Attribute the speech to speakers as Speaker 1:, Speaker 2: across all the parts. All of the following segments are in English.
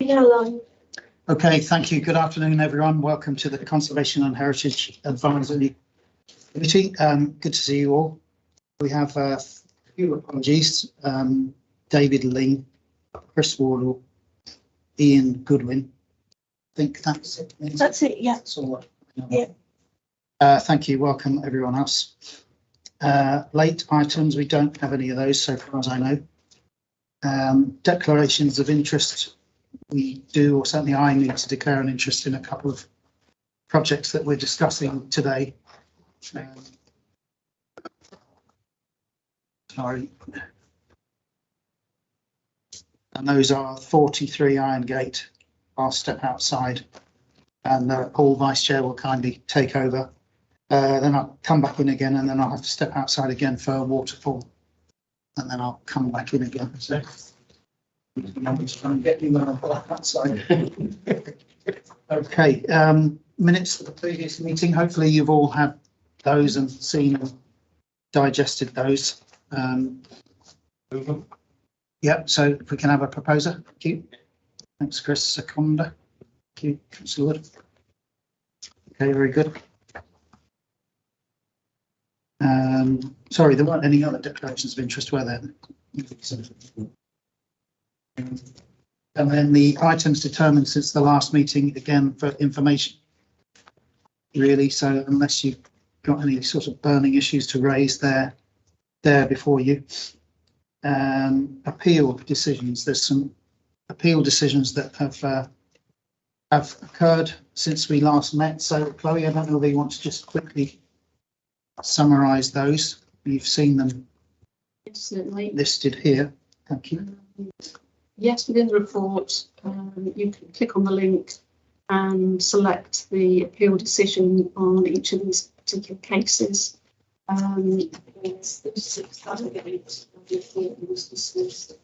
Speaker 1: Hello.
Speaker 2: Okay, thank you. Good afternoon, everyone. Welcome to the Conservation and Heritage Advisory Committee. Good to see you all. We have a few apologies. David Ling, Chris Wardle, Ian Goodwin. I think that's it.
Speaker 1: That's it, yeah.
Speaker 2: That's all.
Speaker 1: Yeah.
Speaker 2: Thank you. Welcome, everyone else. Late items, we don't have any of those so far as I know. Declarations of interest. We do, or certainly I need to declare an interest in a couple of projects that we're discussing today. Sorry. And those are 43 Irongate. I'll step outside and Paul, Vice Chair, will kindly take over. Then I'll come back in again and then I'll have to step outside again for Waterfall. And then I'll come back in again. So I'm just trying to get you when I'm back outside. Okay, minutes of the previous meeting. Hopefully you've all had those and seen and digested those. Yeah, so if we can have a proposer. Thank you. Thanks, Chris. Seconder. Thank you, Councillor Wood. Okay, very good. Sorry, there weren't any other declarations of interest, were there? And then the items determined since the last meeting, again, for information, really. So unless you've got any sort of burning issues to raise there before you. Appeal decisions. There's some appeal decisions that have occurred since we last met. So Chloe, I don't know whether you want to just quickly summarise those. You've seen them listed here. Thank you.
Speaker 1: Yes, within the report, you can click on the link and select the appeal decision on each of these particular cases. It's the 6th Irongate was dismissed.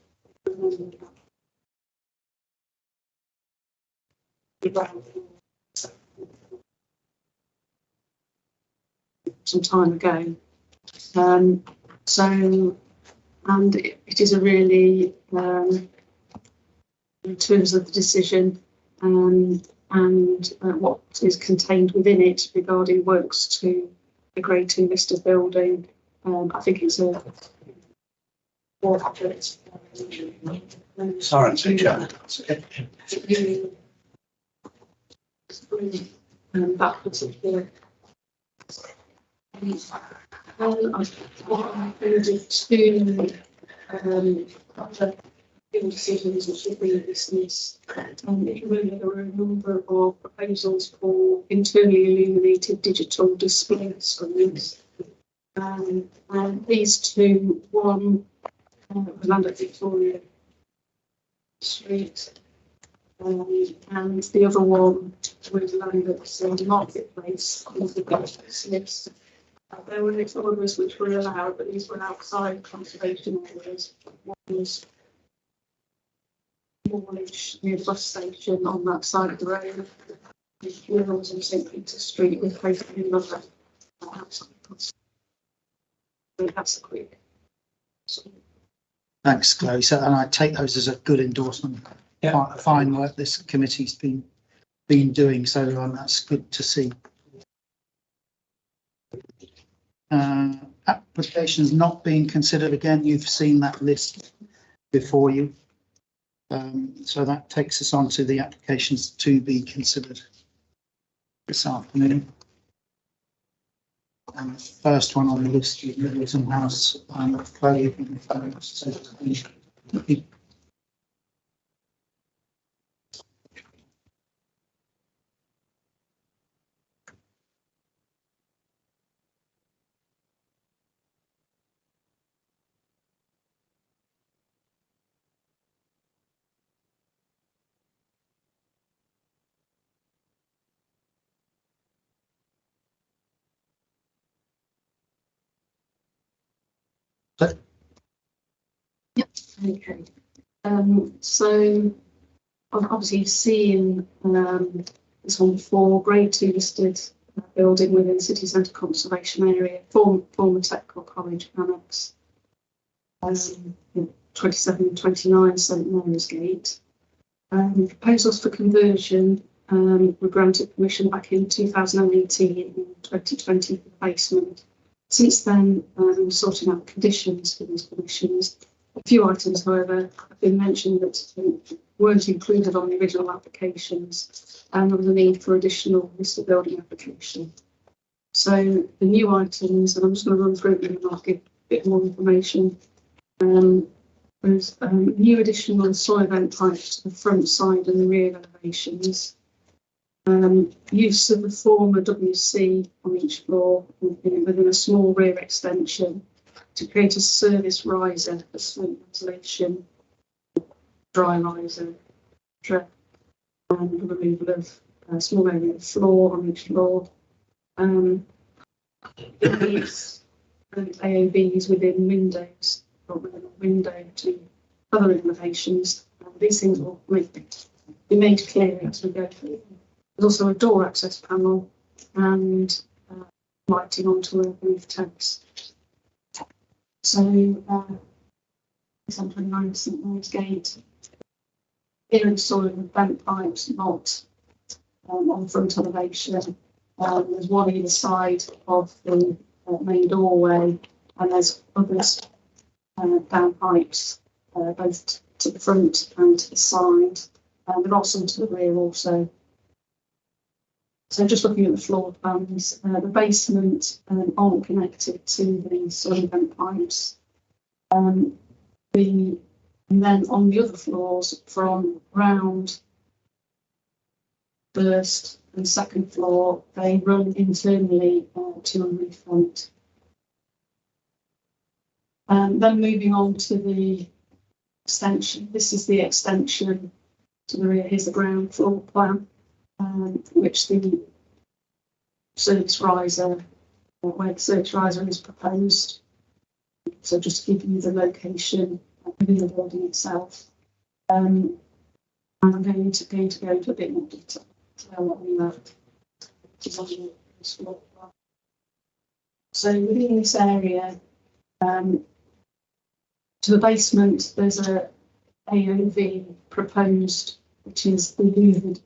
Speaker 1: Some time ago. And it is a really, in terms of the decision and what is contained within it regarding works to the Great Investor Building, I think it's a
Speaker 2: Sorry, Chair.
Speaker 1: That particular. I included two other decisions which have been dismissed. Really, there were a number of proposals for internally illuminated digital display screens. And these two, one was land at Victoria Street, and the other one was land at Marketplace. Dismissed. There were others which were allowed, but these were outside conservation areas. One was Morlidge near the bus station on that side of the road. The other was in St Peter's Street with posted in another outside conservation. That's a quick.
Speaker 2: Thanks, Chloe. So, and I take those as a good endorsement. Yeah. Fine work this committee's been doing. So that's good to see. Applications not being considered, again, you've seen that list before you. So that takes us on to the applications to be considered this afternoon. And the first one on the list is Middleton House. Chloe,
Speaker 1: Yep. Okay. So obviously you've seen this one before, Grade 2 listed building within City Centre Conservation Area, former Technical College Annex, 27 and 29 St Mary's Gate. Proposals for conversion were granted permission back in 2018 and 2020 for the basement. Since then, we're sorting out conditions for these permissions. A few items, however, have been mentioned that weren't included on the original applications, and there was a need for additional listed building application. So the new items, and I'm just going to run through them and I'll give a bit more information. There's new additional soil vent pipes to the front side and the rear elevations. Use of the former WC on each floor within a small rear extension to create a service riser for smoke ventilation, dry riser, and the removal of a small area of floor on each floor. These AOBs within windows, or within a window to other elevations. These things will be made clear as we go through. There's also a door access panel and lighting onto a roof terrace. So, 29 St Mary's Gate, here installing vent pipes, not on front elevation. There's one either side of the main doorway, and there's others down pipes both to the front and to the side, and there are some to the rear also. So just looking at the floor plans, the basement aren't connected to the soil vent pipes. And then on the other floors, from ground, first and second floor, they run internally to a roof vent. Then moving on to the extension. This is the extension to the rear. Here's the ground floor plan, which the service riser, where the service riser is proposed. So just to give you the location within the building itself. And I'm going to go into a bit more detail on that. So within this area, to the basement, there's a AOV proposed, which is the louvered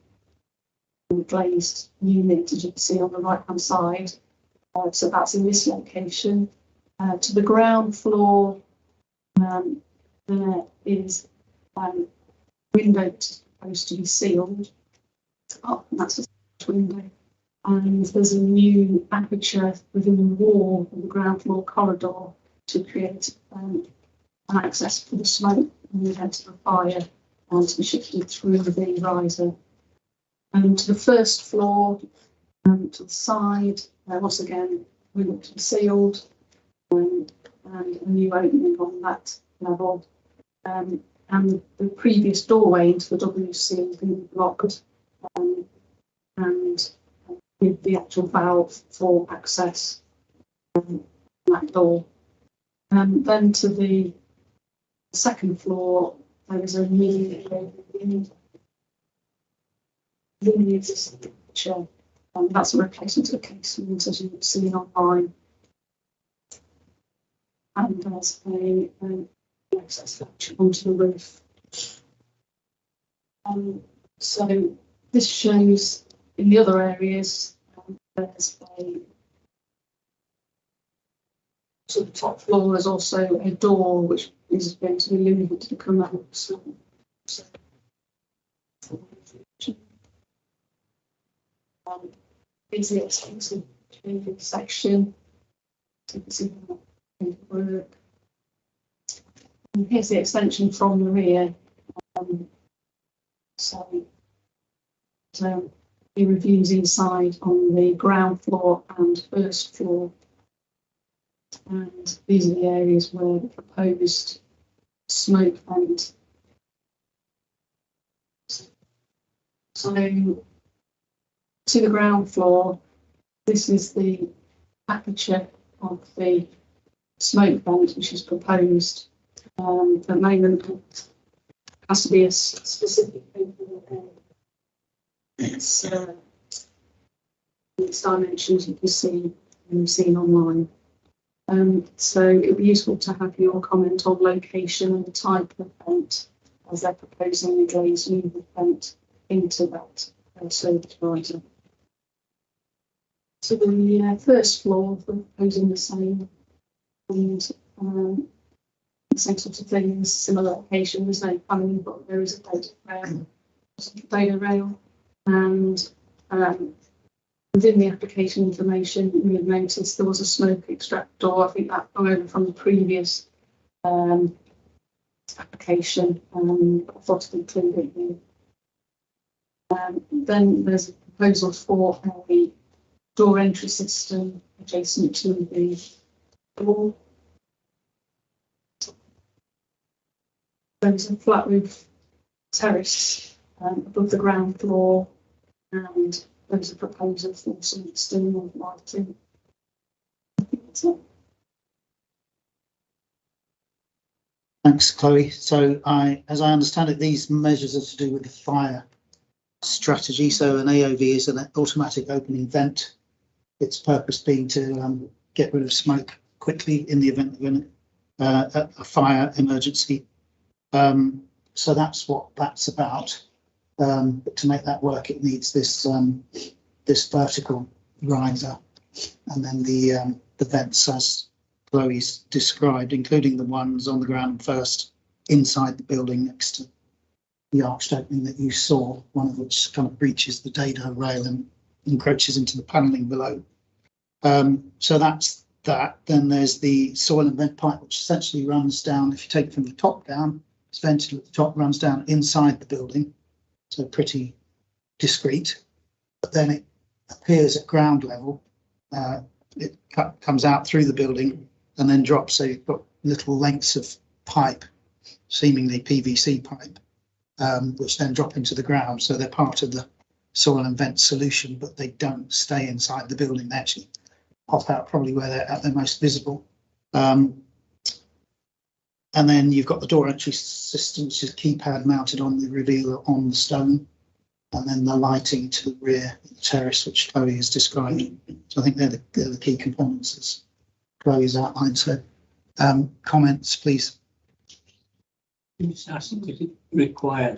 Speaker 1: glazed unit, as you can see on the right hand side. So that's in this location. To the ground floor, there is window supposed to be sealed. Oh, and that's a window. And there's a new aperture within the wall of the ground floor corridor to create an access for the smoke in the event of a fire and to be shifted through the riser. And to the first floor, to the side, once again, window to be sealed, and a new opening on that level. And the previous doorway into the WC has been blocked, and with the actual valve for access that door. Then to the second floor, there is a new picture, and that's a replacement of the casement as you've seen online. And there's a access hatch onto the roof. So this shows in the other areas, there's a sort of top floor. There's also a door which is going to be louvered to come out. So here's the extensive section. So you can see how it work. And here's the extension from the rear. So the reviews inside on the ground floor and first floor. And these are the areas where the proposed smoke vent. So to the ground floor, this is the aperture of the smoke vent which is proposed. At the moment, it has to be a specific its dimensions you can see and you've seen online. So it would be useful to have your comment on location and type of vent as they're proposing a glazed new vent into that service riser. So the first floor, we're proposing the same, and the same sort of things, similar location. There's no planning, but there is a data rail, and within the application information, we have noticed there was a smoke extractor. I think that over from the previous application. I thought I'd include it here. Then there's a proposal for a door entry system adjacent to the door. There's a flat roof terrace above the ground floor, and there's a proposal for some external lighting. I think that's it.
Speaker 2: Thanks, Chloe. So as I understand it, these measures are to do with the fire strategy. So an AOV is an automatic opening vent. Its purpose being to get rid of smoke quickly in the event of a fire emergency. So that's what that's about. But to make that work, it needs this this vertical riser, and then the vents as Chloe's described, including the ones on the ground first inside the building next to the arched opening that you saw, one of which kind of breaches the dado rail and encroaches into the panelling below. So that's that. Then there's the soil and vent pipe, which essentially runs down, if you take it from the top down, it's vented at the top, runs down inside the building. So pretty discreet, but then it appears at ground level. It comes out through the building and then drops. So you've got little lengths of pipe, seemingly PVC pipe, which then drop into the ground. So they're part of the soil and vent solution, but they don't stay inside the building. They actually pop out probably where they're at their most visible. And then you've got the door entry system, which is keypad mounted on the revealer on the stone, and then the lighting to the rear of the terrace, which Chloe has described. So I think they're the key components as Chloe's outlined. So comments, please.
Speaker 3: Does it require,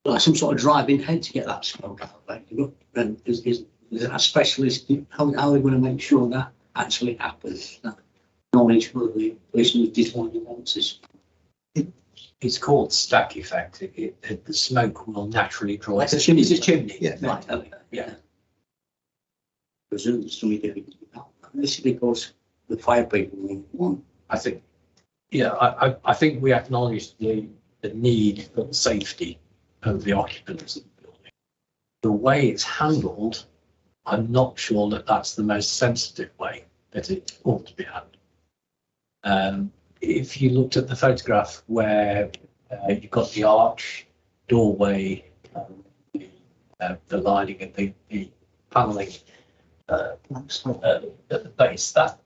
Speaker 3: like some sort of driving head to get that smoke out? Like, and is that a specialist? How are they going to make sure that actually happens? That knowledge for the person who's designed events.
Speaker 4: It's called stack effect. The smoke will naturally draw.
Speaker 3: Like a chimney. It's a chimney.
Speaker 2: Yeah.
Speaker 3: Right. Okay. Yeah. Presume somebody doing that. This is because the fire people want.
Speaker 4: I think. Yeah, I think we acknowledge the need for the safety of the occupants of the building. The way it's handled, I'm not sure that that's the most sensitive way that it ought to be handled. If you looked at the photograph where you've got the arch, doorway, the lining and the panelling at the base, that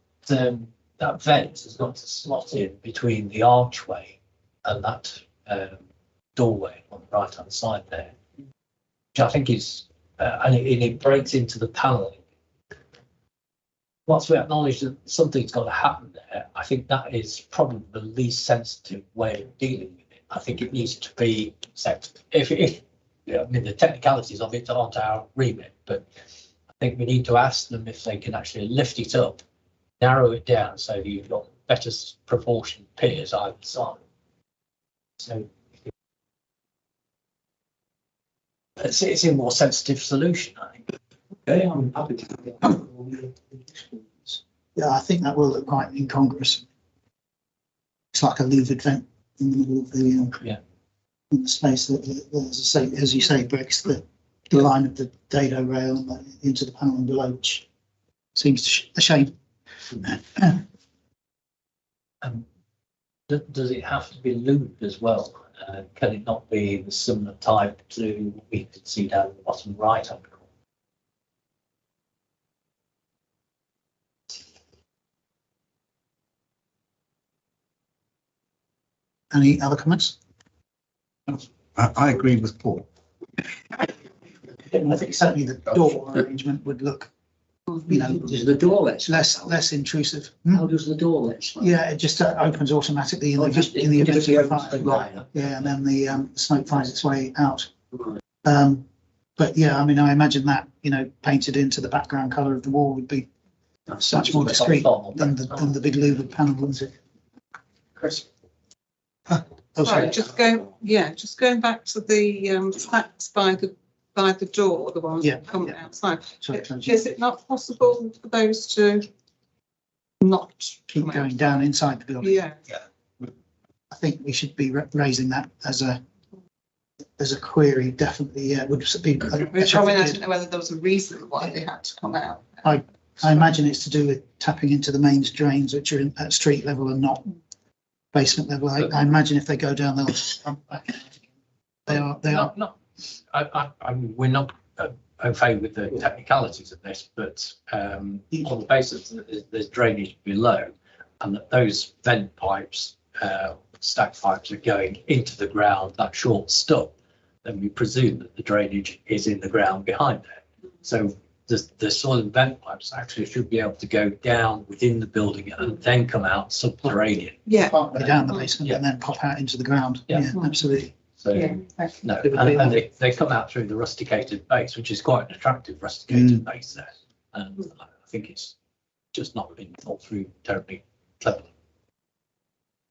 Speaker 4: vent has got to slot in between the archway and that doorway on the right hand side there, which I think is, and it breaks into the panelling. Once we acknowledge that something's got to happen there, I think that is probably the least sensitive way of dealing with it. I think it needs to be set. If I mean, the technicalities of it aren't our remit, but I think we need to ask them if they can actually lift it up, narrow it down so you've got better proportioned piers either side. So it's a more sensitive solution, I think.
Speaker 3: Okay, I'm happy to.
Speaker 2: Yeah, I think that will look quite incongruous. It's like a louvered vent in the middle of the in the space that, as you say, breaks the line of the dado rail into the panel below, which seems a shame.
Speaker 4: Does it have to be looped as well? Can it not be the similar type to what we can see down the bottom right hand corner?
Speaker 2: Any other comments?
Speaker 5: I agree with Paul.
Speaker 2: I think certainly the door arrangement would look you know,
Speaker 3: Does the door let smoke out?
Speaker 2: less intrusive.
Speaker 3: How does the door let smoke?
Speaker 2: Yeah, it just opens automatically in
Speaker 3: Oh,
Speaker 2: the,
Speaker 3: just
Speaker 2: in the event
Speaker 3: just
Speaker 2: of a
Speaker 3: opens
Speaker 2: fire.
Speaker 3: the line.
Speaker 2: Yeah, and then the smoke finds its way out.
Speaker 3: Right.
Speaker 2: But yeah, I mean, I imagine that, you know, painted into the background colour of the wall would be
Speaker 3: That's
Speaker 2: much more discreet than
Speaker 4: than
Speaker 2: the big louvered panels.
Speaker 4: Chris.
Speaker 2: Oh,
Speaker 6: Sorry,
Speaker 2: sorry.
Speaker 6: just going back to the stacks by the door, the ones
Speaker 2: Yeah,
Speaker 6: that come
Speaker 2: yeah.
Speaker 6: outside.
Speaker 2: Sorry,
Speaker 6: Is it not possible for those to not
Speaker 2: keep
Speaker 6: come
Speaker 2: going
Speaker 6: out?
Speaker 2: down inside the building.
Speaker 6: Yeah,
Speaker 2: I think we should be raising that as a query, definitely. Yeah, would be.
Speaker 6: I mean, I don't know whether there was a reason why they had to come out.
Speaker 2: I imagine it's to do with tapping into the mains drains, which are at street level and not basement level. I imagine if they go down, they'll pump back. They are.
Speaker 4: I mean, we're not au fait with the technicalities of this, but on the basis that there's drainage below and that those vent pipes, stack pipes are going into the ground, that short stub, then we presume that the drainage is in the ground behind it. So the soil and vent pipes actually should be able to go down within the building and then come out subterranean.
Speaker 6: Yeah.
Speaker 2: partway down the basement and then pop out into the ground.
Speaker 4: Yeah.
Speaker 2: Yeah, absolutely.
Speaker 4: So
Speaker 6: Yeah.
Speaker 4: no, and they come out through the rusticated base, which is quite an attractive rusticated base there. And I think it's just not been thought through terribly cleverly.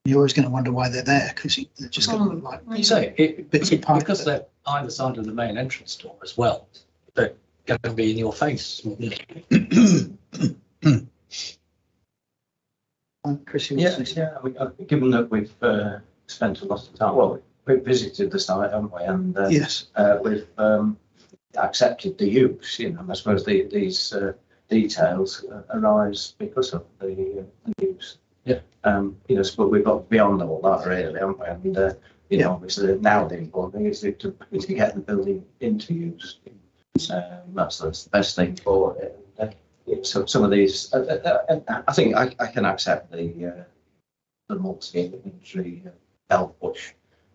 Speaker 2: You're always going to wonder why they're there because they're just going to look like
Speaker 4: So
Speaker 2: bits of pipe.
Speaker 4: because they're either side of the main entrance door as well, they're going to be in your face.
Speaker 2: Chris, you want
Speaker 7: Yeah,
Speaker 2: to say
Speaker 7: yeah. Given that we've spent a lot of time, well, we've visited the site, haven't we? And
Speaker 2: something? Yes.
Speaker 7: we've accepted the use. You know, I suppose these details arise because of the use.
Speaker 4: Yeah.
Speaker 7: You know, but we've got beyond all that, really, haven't we? And you know, obviously now the important thing is to get the building into use. That's the best thing for it. So some of these, I think I can accept the multi-inventory bell push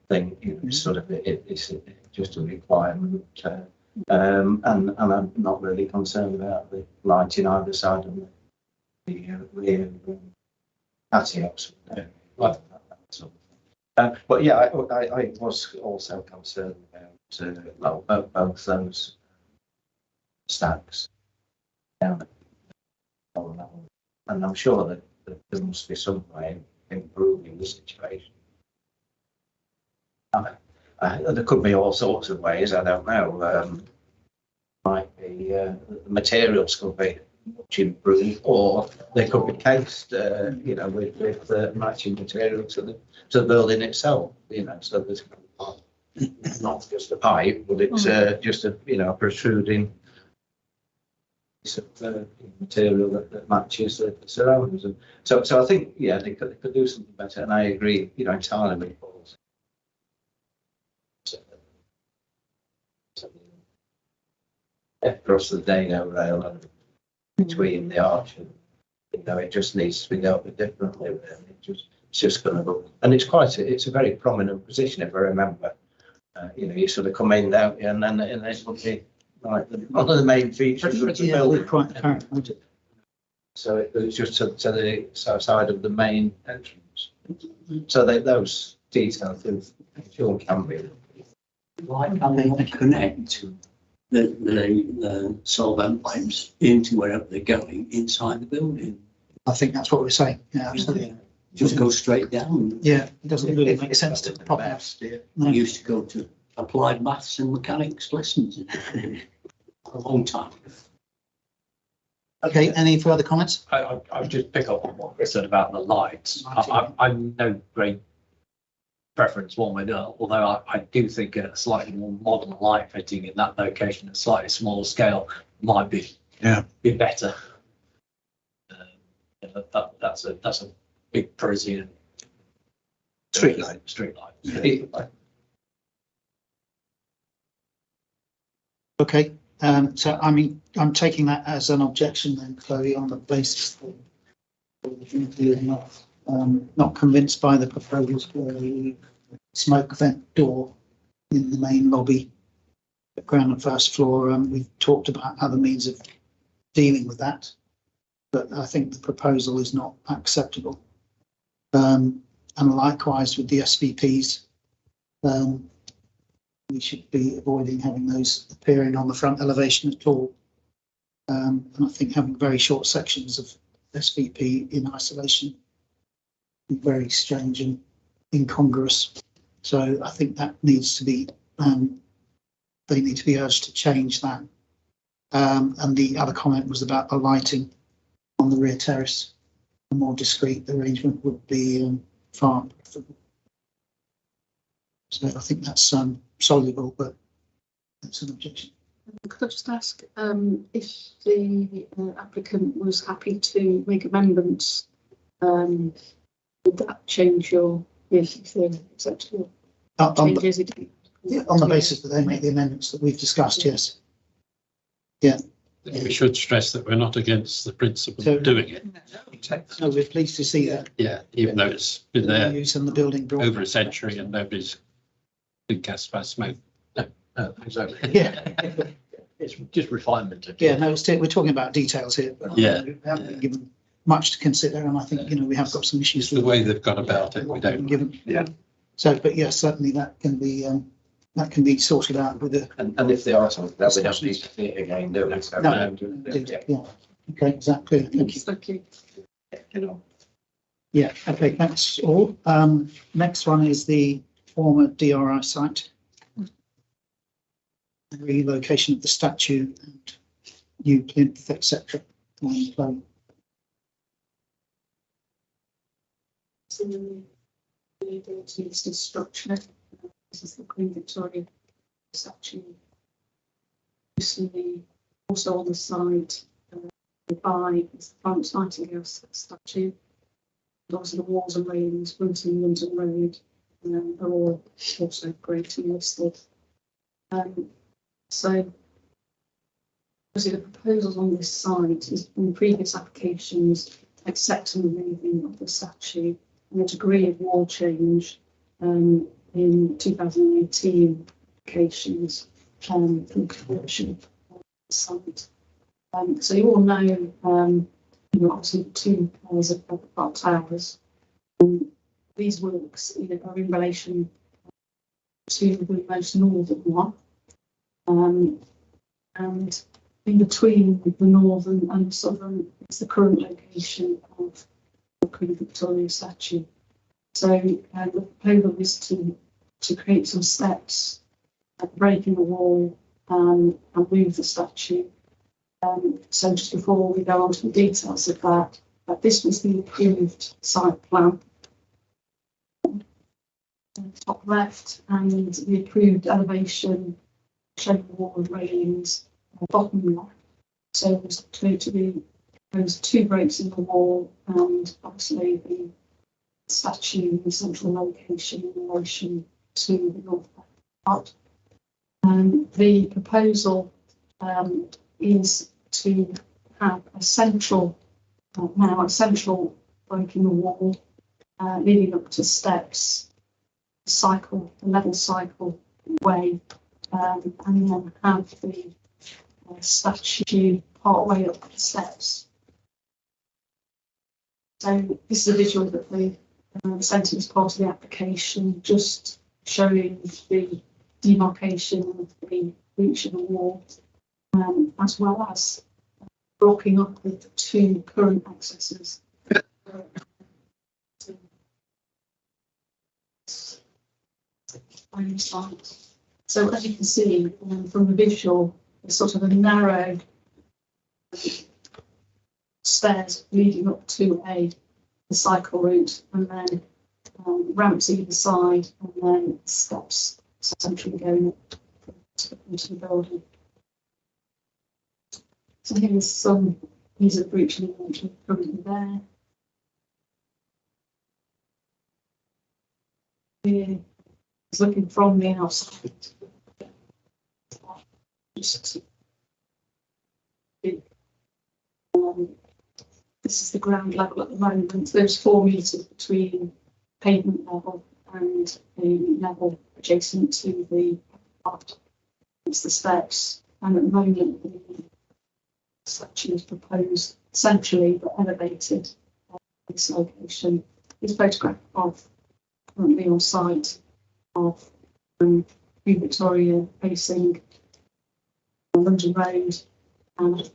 Speaker 7: thing. You know, sort of it's just a requirement, and I'm not really concerned about the lighting either side of the rear patios.
Speaker 4: Right.
Speaker 7: But yeah, I was also concerned about both those stacks down. And I'm sure that there must be some way of improving the situation. There could be all sorts of ways, I don't know. Might be the materials could be much improved, or they could be cased, you know, with matching material to the building itself. You know, so there's not just a pipe, but it's just a, you know, protruding material that matches the surroundings. And so I think, yeah, they could do something better. And I agree, you know, entirely with Paul. Across the Dano rail and between the arch, and you know, it just needs to be dealt with differently. Really. It's just going to look, and it's a very prominent position if I remember. You know, you sort of come in there, and then it would be like one of the main features of the
Speaker 2: Yeah,
Speaker 7: building.
Speaker 2: quite apparent, won't it?
Speaker 7: So it was just to the south side of the main entrance. So those details sure can be.
Speaker 3: Why can't they not connect the solvent pipes into wherever they're going inside the building?
Speaker 2: I think that's what we're saying. Yeah, absolutely.
Speaker 3: Just go straight down.
Speaker 2: Yeah, it doesn't really make sense to pop out.
Speaker 3: I
Speaker 2: No.
Speaker 3: used to go to applied maths and mechanics lessons a long time.
Speaker 2: Okay, any further comments?
Speaker 4: I'll just pick up on what Chris said about the lights. I'm no great preference one way or another, although I do think a slightly more modern light fitting in that location at a slightly smaller scale might be better. That's a big Parisian
Speaker 2: Street light. Okay, so I mean, I'm taking that as an objection then, Chloe, on the basis that not convinced by the proposals for the smoke vent door in the main lobby, the ground and first floor. We've talked about other means of dealing with that. But I think the proposal is not acceptable. And likewise with the SVPs, we should be avoiding having those appearing on the front elevation at all. And I think having very short sections of SVP in isolation is very strange and incongruous. So I think that needs to be, they need to be urged to change that. And the other comment was about the lighting on the rear terrace. A more discreet arrangement would be far preferable. So I think that's soluble, but that's an objection.
Speaker 1: Could I just ask if the applicant was happy to make amendments, would that change your acceptable changes?
Speaker 2: On the basis that they make the amendments that we've discussed, yes. Yeah.
Speaker 8: We should stress that we're not against the principle
Speaker 2: So-
Speaker 8: of doing it.
Speaker 2: No, we're pleased to see that.
Speaker 8: Yeah, even though it's been
Speaker 2: The
Speaker 8: there
Speaker 2: use and the building brought.
Speaker 8: over a century and nobody's been cast by smoke.
Speaker 4: No, exactly.
Speaker 2: Yeah.
Speaker 4: It's just refinement.
Speaker 2: Yeah, no, we're talking about details here, but
Speaker 8: Yeah.
Speaker 2: we haven't been given much to consider, and I think, we have got some issues
Speaker 8: It's the way they've gone about it. We
Speaker 2: what we've been
Speaker 8: don't.
Speaker 2: given.
Speaker 8: Yeah.
Speaker 2: So, but yes, certainly that can be sorted out with the.
Speaker 7: And if there are something that we don't need to see it again, do it. So,
Speaker 2: No. Yeah, okay, exactly. Thank you.
Speaker 1: Thank you.
Speaker 2: Yeah, okay, that's all. Next one is the former DRI site. Relocation of the statue and new plinth, etc.
Speaker 1: So the listed structure. This is the Queen Victoria statue. Recently, also on the side by is the Florence Nightingale statue. And also the walls and railings, Winton London Road, are all also great and listed. So obviously the proposals on this site is in previous applications accepting the removing of the statue and a degree of wall change in 2018 applications from conversion of the site. So you all know, obviously 2 pairs of clock towers. These works are in relation to the most northern one. And in between the northern and southern is the current location of the Queen Victoria statue. So the proposal is to create some steps, breaking the wall and move the statue. So just before we go on to the details of that this was the approved site plan. Top left, and the approved elevation showing the wall and railings bottom left. So it was clear to be those 2 breaks in the wall and obviously the statue in the central location in relation to the north part. The proposal is to have a central break in the wall leading up to steps, level cycle way, and then have the statue part way up the steps. So this is a visual that they sent as part of the application, just showing the demarcation of the reach of the wall, as well as blocking up with the 2 current accesses. So as you can see from the visual, it's sort of a narrow stairs leading up to the cycle route, and then ramps either side, and then steps essentially going up into the building. So here's some of the breach which are currently there. Here is looking from the outside. This is the ground level at the moment. There's 4 metres between pavement level and the level adjacent to the part. It's the steps, and at the moment the section is proposed centrally but elevated at this location. This photograph of currently on site of Queen Victoria facing London Road, and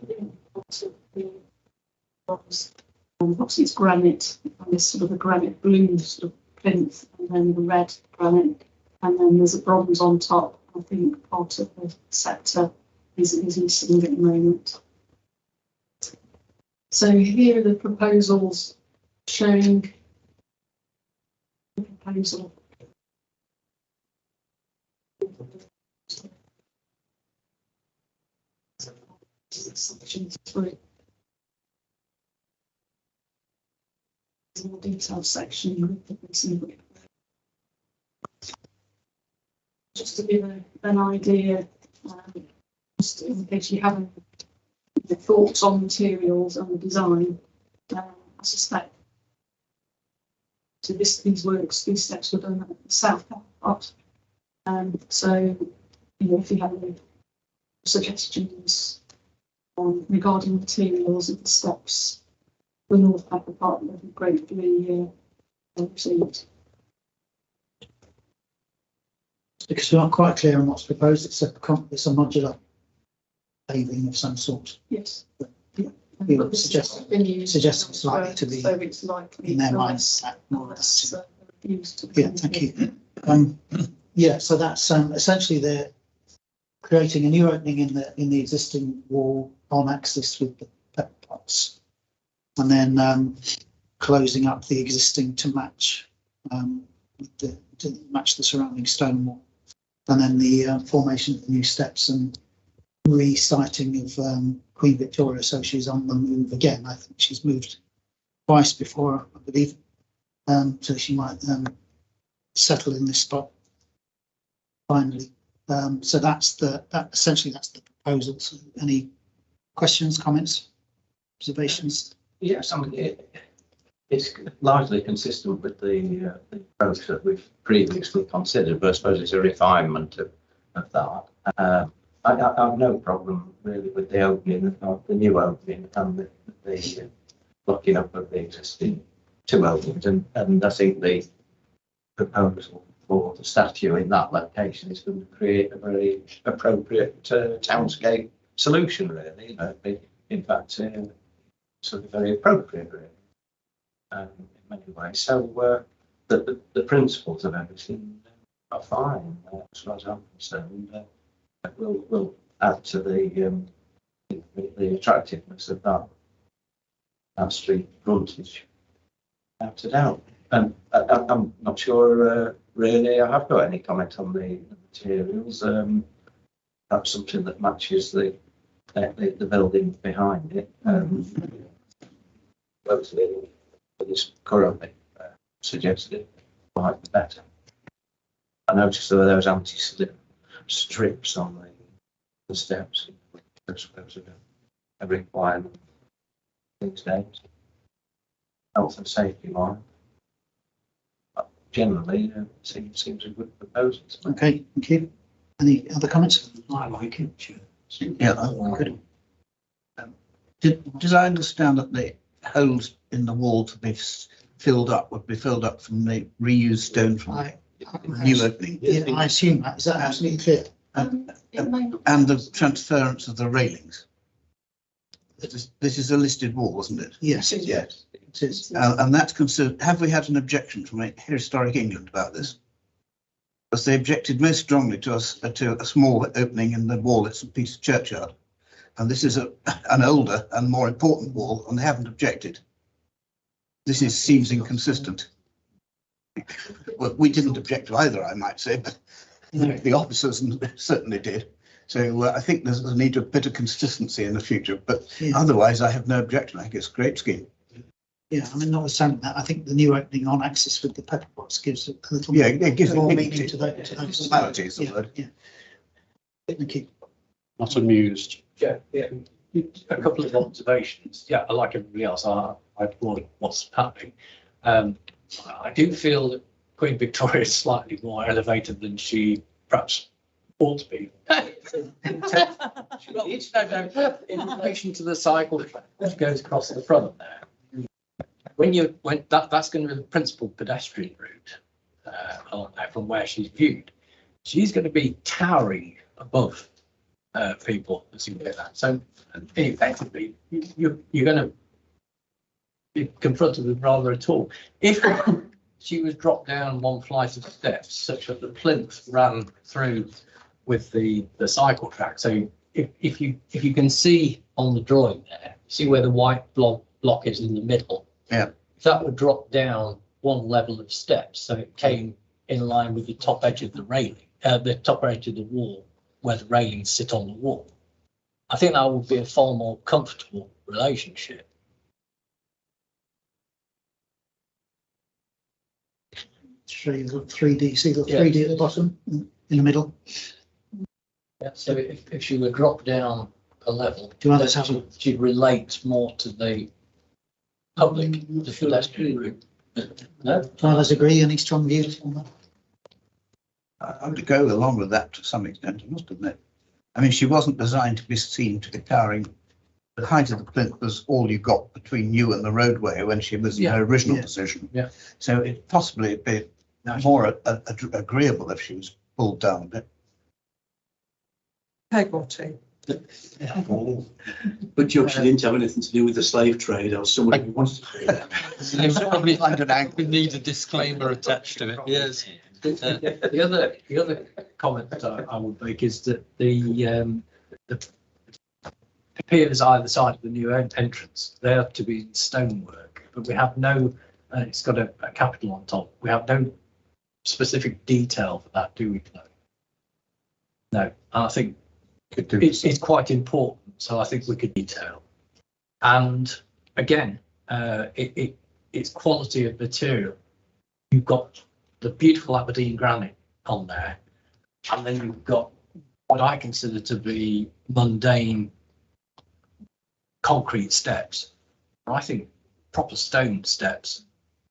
Speaker 1: obviously it's granite, and this sort of a granite blue sort of plinth, and then the red granite, and then there's a bronze on top. I think part of the sector is missing at the moment. So here are the proposals showing the proposal. Section 3. There's a more detailed section with the missing. Just to give an idea, just in case you haven't thoughts on materials and the design, I suspect these steps were done at the south part. So, if you have any suggestions regarding materials of the steps, the north part would be gratefully received.
Speaker 2: Because we're not quite clear on what's proposed, it's a modular paving of some sort.
Speaker 1: Yes.
Speaker 2: We would suggest it's likely to be
Speaker 1: so it's likely
Speaker 2: in their minds. Yeah, thank you. Yeah, so that's essentially they're creating a new opening in the existing wall on axis with the pepper pots, and then closing up the existing to match the surrounding stone wall, and then the formation of the new steps and resiting of Queen Victoria, so she's on the move again. I think she's moved twice before, I believe, so she might settle in this spot finally. So essentially that's the proposal. So any questions, comments, observations?
Speaker 7: Yes, I mean, it's largely consistent with the approach that we've previously considered, but I suppose it's a refinement of that. I have no problem really with the opening of the new opening and the blocking up of the existing two openings, and I think the proposal for the statue in that location is going to create a very appropriate townscape solution, really. In fact, sort of very appropriate, really, in many ways. So the principles of everything are fine, as far as I'm concerned. Will add to the attractiveness of that street frontage, without a doubt. And I'm not sure really I have got any comment on the materials. Perhaps something that matches the building behind it. Closely what is currently suggested might be better. I noticed there were those anti-slip strips on the steps, which I suppose are a requirement these days. Health and safety line. But generally, seems a good proposal.
Speaker 2: Okay, thank you. Any other comments?
Speaker 3: I like it.
Speaker 5: Yeah, good. Did I understand that the holes in the wall to be filled up would be filled up from the reused stone from the new opening?
Speaker 2: Yeah, I assume that. Is that absolutely clear?
Speaker 1: It may not.
Speaker 5: And the transference of the railings? This is a listed wall, isn't it?
Speaker 2: Yes,
Speaker 7: Yes.
Speaker 2: it is.
Speaker 5: And that's concerned. Have we had an objection from Historic England about this? Because they objected most strongly to a small opening in the wall at St Peter's Churchyard. And this is an older and more important wall, and they haven't objected. This seems inconsistent. Well, we didn't object to either, I might say, but the officers certainly did. So I think there's a need for a bit of consistency in the future, but otherwise I have no objection. I think it's a great scheme.
Speaker 2: Yeah, I mean, notwithstanding that, I think the new opening on axis with the pepper pots gives a little
Speaker 5: It gives
Speaker 2: more
Speaker 5: dignity
Speaker 2: meaning to those.
Speaker 5: Personality is the word.
Speaker 2: Yeah. Thank you.
Speaker 8: Not amused.
Speaker 4: Yeah, a couple of observations. Yeah, like everybody else, I applaud what's happening. I do feel that Queen Victoria is slightly more elevated than she perhaps ought to be. In relation to the cycle track which goes across the front there, that's going to be the principal pedestrian route along there from where she's viewed. She's going to be towering above people as you get that. So effectively, you're going to be confronted with rather a tall. If she was dropped down one flight of steps such that the plinth ran through with the cycle track. So if you can see on the drawing there, see where the white block is in the middle.
Speaker 5: Yeah.
Speaker 4: If that would drop down one level of steps, so it came in line with the top edge of the railing, the top edge of the wall, where the railings sit on the wall, I think that would be a far more comfortable relationship.
Speaker 2: Show you the 3D, see the 3D at the bottom, in the middle.
Speaker 4: Yeah, so if she were dropped down a level,
Speaker 2: Do others have
Speaker 4: she'd relate more to the public, the pedestrian route. No?
Speaker 2: Do others agree? Any strong views on that?
Speaker 5: I would go along with that to some extent, I must admit. I mean, she wasn't designed to be seen to be towering. The height of the plinth was all you got between you and the roadway when she was in her original position.
Speaker 4: Yeah.
Speaker 5: So it possibly be more agreeable if she was pulled down a bit.
Speaker 6: Pegboard.
Speaker 3: But Joe, she didn't have anything to do with the slave trade or someone who wants to do that.
Speaker 8: Probably need a disclaimer attached to it. Yes.
Speaker 4: The other comment that I would make is that the piers either side of the new entrance, they are to be in stonework, but we have no, it's got a capital on top. We have no specific detail for that, do we? No. And I think it's quite important, so I think we could detail. And again, it's quality of material. You've got the beautiful Aberdeen granite on there, and then you've got what I consider to be mundane concrete steps. I think proper stone steps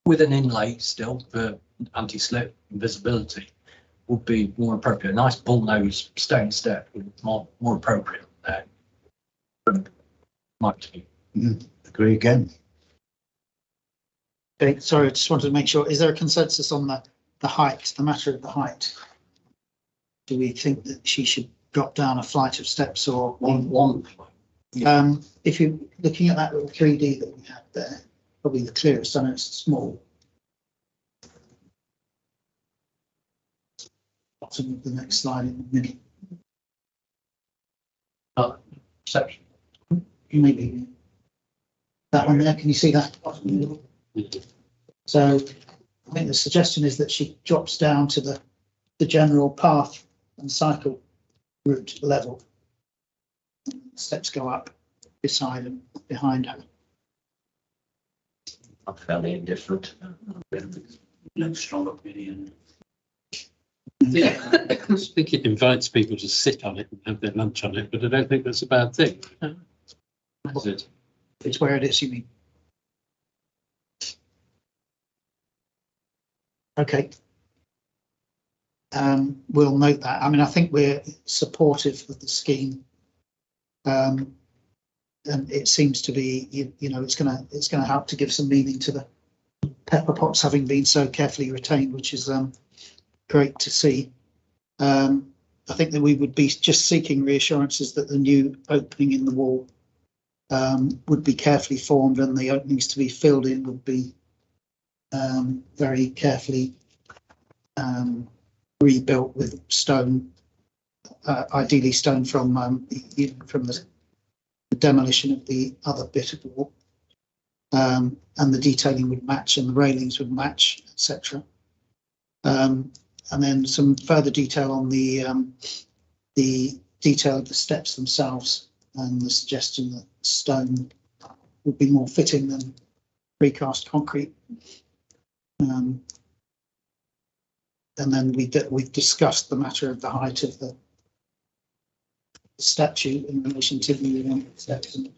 Speaker 4: with an inlay still for anti-slip and visibility would be more appropriate. A nice bullnose stone step would be more appropriate there. Might be.
Speaker 5: Agree again.
Speaker 2: Okay, sorry, I just wanted to make sure, is there a consensus on the height, the matter of the height? Do we think that she should drop down a flight of steps or
Speaker 3: One.
Speaker 2: if you're looking at that little 3D that we had there, probably the clearest, I know it's small. Bottom of the next slide in the middle.
Speaker 4: Section.
Speaker 2: Maybe that one there, can you see that? So I think the suggestion is that she drops down to the general path and cycle route level. Steps go up beside and behind her.
Speaker 7: I'm fairly indifferent.
Speaker 3: No strong opinion.
Speaker 8: Yeah, I think it invites people to sit on it and have their lunch on it, but I don't think that's a bad thing. Is it?
Speaker 2: It's where it is, you mean? Okay. We'll note that. I mean, I think we're supportive of the scheme. And it seems to be, you know, it's going to help to give some meaning to the pepper pots having been so carefully retained, which is great to see. I think that we would be just seeking reassurances that the new opening in the wall would be carefully formed, and the openings to be filled in would be very carefully rebuilt with stone, ideally stone from the demolition of the other bit of the wall, and the detailing would match and the railings would match, etc. And then some further detail on the detail of the steps themselves, and the suggestion that stone would be more fitting than precast concrete. And then we've discussed the matter of the height of the statue in relation to the steps and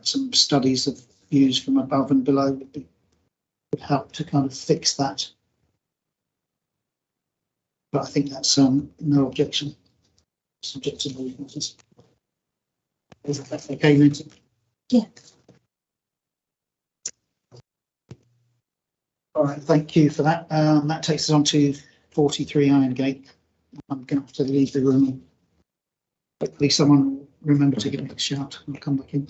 Speaker 2: some studies of views from above and below would help to kind of fix that. But I think that's no objection. subject to movement. Is that okay, Lindsay?
Speaker 1: Yeah.
Speaker 2: All right, thank you for that. That takes us on to 43 Irongate. I'm going to have to leave the room. Hopefully someone will remember to give me a shout. I'll come back in.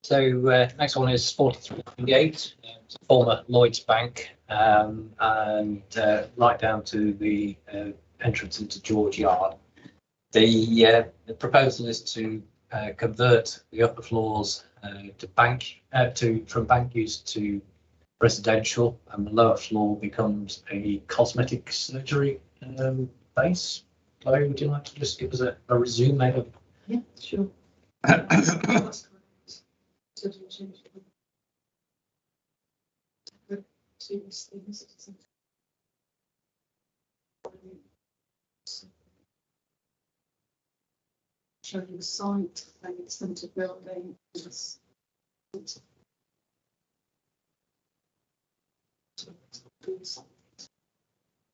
Speaker 4: So next one is 43 Gate, former Lloyds Bank, and right down to the entrance into George Yard. The proposal is to convert the upper floors from bank use to residential, and the lower floor becomes a cosmetic surgery base. Chloe, would you like to just give us a resume of?
Speaker 1: Yeah, sure. Showing the site and the centre building.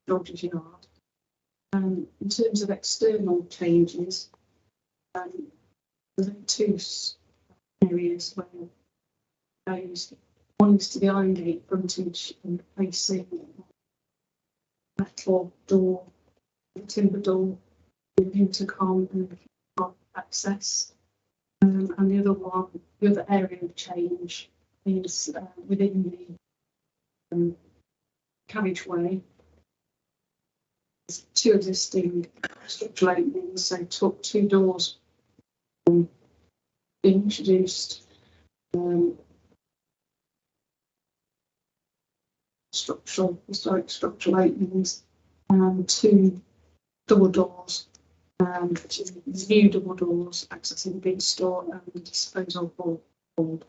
Speaker 1: George's Yard. In terms of external changes, there are two areas where those, one is to the Irongate frontage and facing metal door, timber door with intercom and access. And the other one, the other area of change is within the carriageway. There's two existing structural openings, so took two doors being introduced. Historic structural openings, and two double doors, which is new double doors accessing the big store and the disposal board,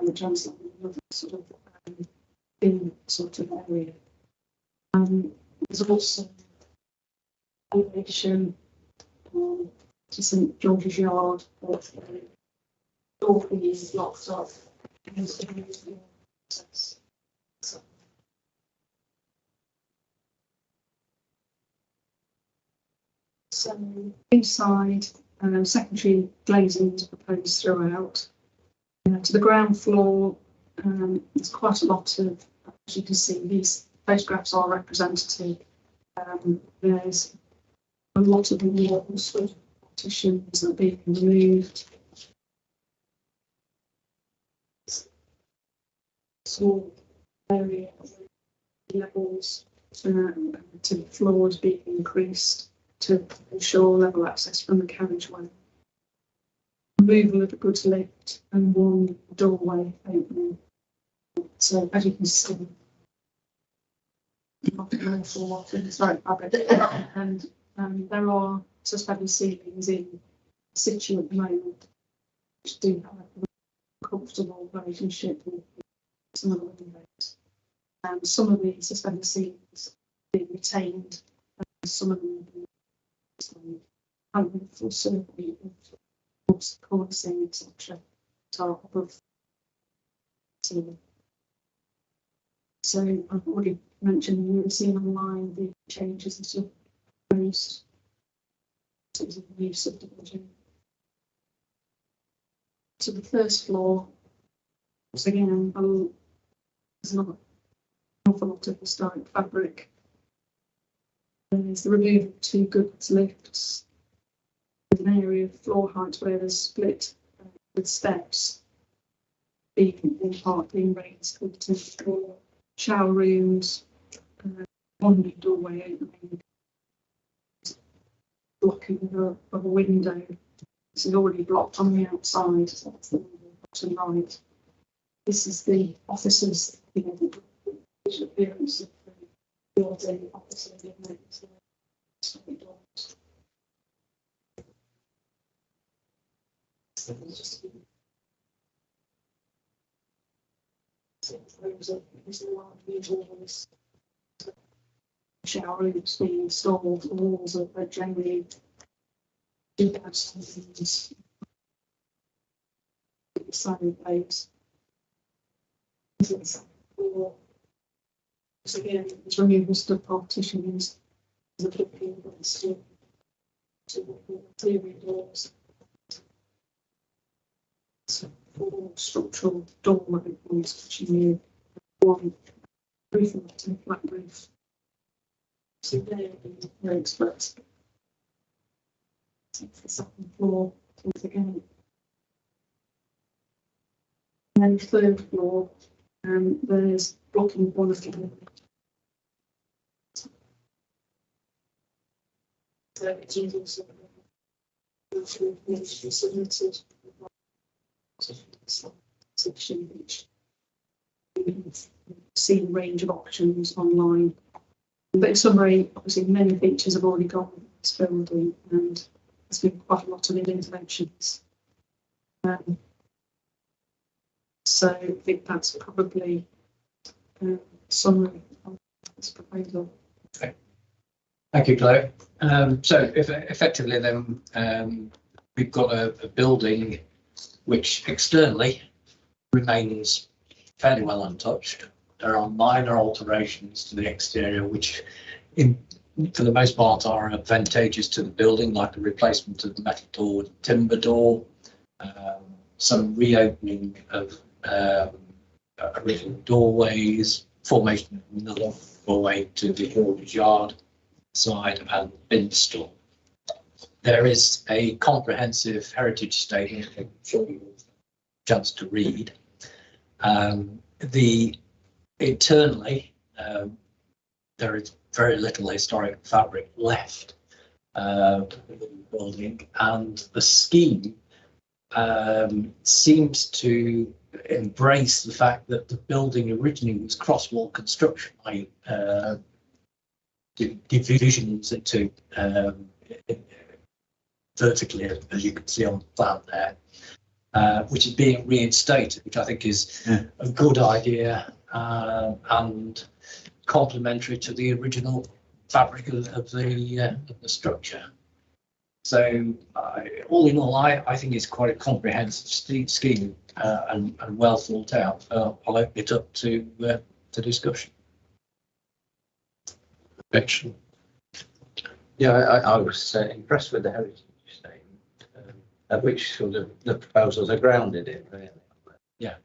Speaker 1: which is another sort of in sort of area. There's also elevation to St George's Yard, but door is locked off. So inside, secondary glazing is proposed throughout. To the ground floor, there's quite a lot of, as you can see, these photographs are representative. There's a lot of walls with partitions that are being removed. Small area levels to the floors being increased to ensure level access from the carriageway. Removal of a goods lift and one doorway opening. So as you can see, not an awful lot in historic fabric, and there are suspended ceilings in situ at the moment, which do have a comfortable relationship with some of the windows. Some of the suspended ceilings being retained, and some of them having full circuit of coursing, etc. Top above ceiling. So I've already mentioned, you've seen online the changes that are proposed to the new subdivision. To the first floor, so again, there's not an awful lot of historic fabric. There's the removal of two goods lifts with an area of floor height where there's split with steps being in part being raised with two floor shower rooms, one new doorway opening, blocking of a window. This is already blocked on the outside, so that's the bottom right. This is the offices, the visual appearance of the building, offices, shower rooms being installed, the walls are generally 2,000 the sign plates. So again, it's removal of partitions. There's a big thing that's still clearing doors. So 4 structural door openings, which you need 1 roof and flat roof. So they're expressed. So the second floor, once again. And then 3rd floor, there's blocking one of the. So it's also submitted section which you've seen a range of options online. But in summary, obviously many features have already gone in this building and there's been quite a lot of interventions. So I think that's probably a summary of this proposal.
Speaker 4: Okay. Thank you, Chloe. So effectively then we've got a building which externally remains fairly well untouched. There are minor alterations to the exterior which for the most part are advantageous to the building, like the replacement of the metal door with timber door, some reopening of original doorways, formation of another doorway to the haulage yard side and bin store. There is a comprehensive heritage statement, I'm sure you have a chance to read. Internally, there is very little historic fabric left within the building, and the scheme seems to embrace the fact that the building originally was cross-wall construction, divisions into vertically, as you can see on the plan there, which is being reinstated, which I think is a good idea and complementary to the original fabric of the structure. So all in all, I think it's quite a comprehensive scheme and well thought out. I'll open it up to discussion.
Speaker 8: Excellent.
Speaker 7: Yeah, I was impressed with the heritage statement, which sort of the proposals are grounded in, really.
Speaker 4: Yeah.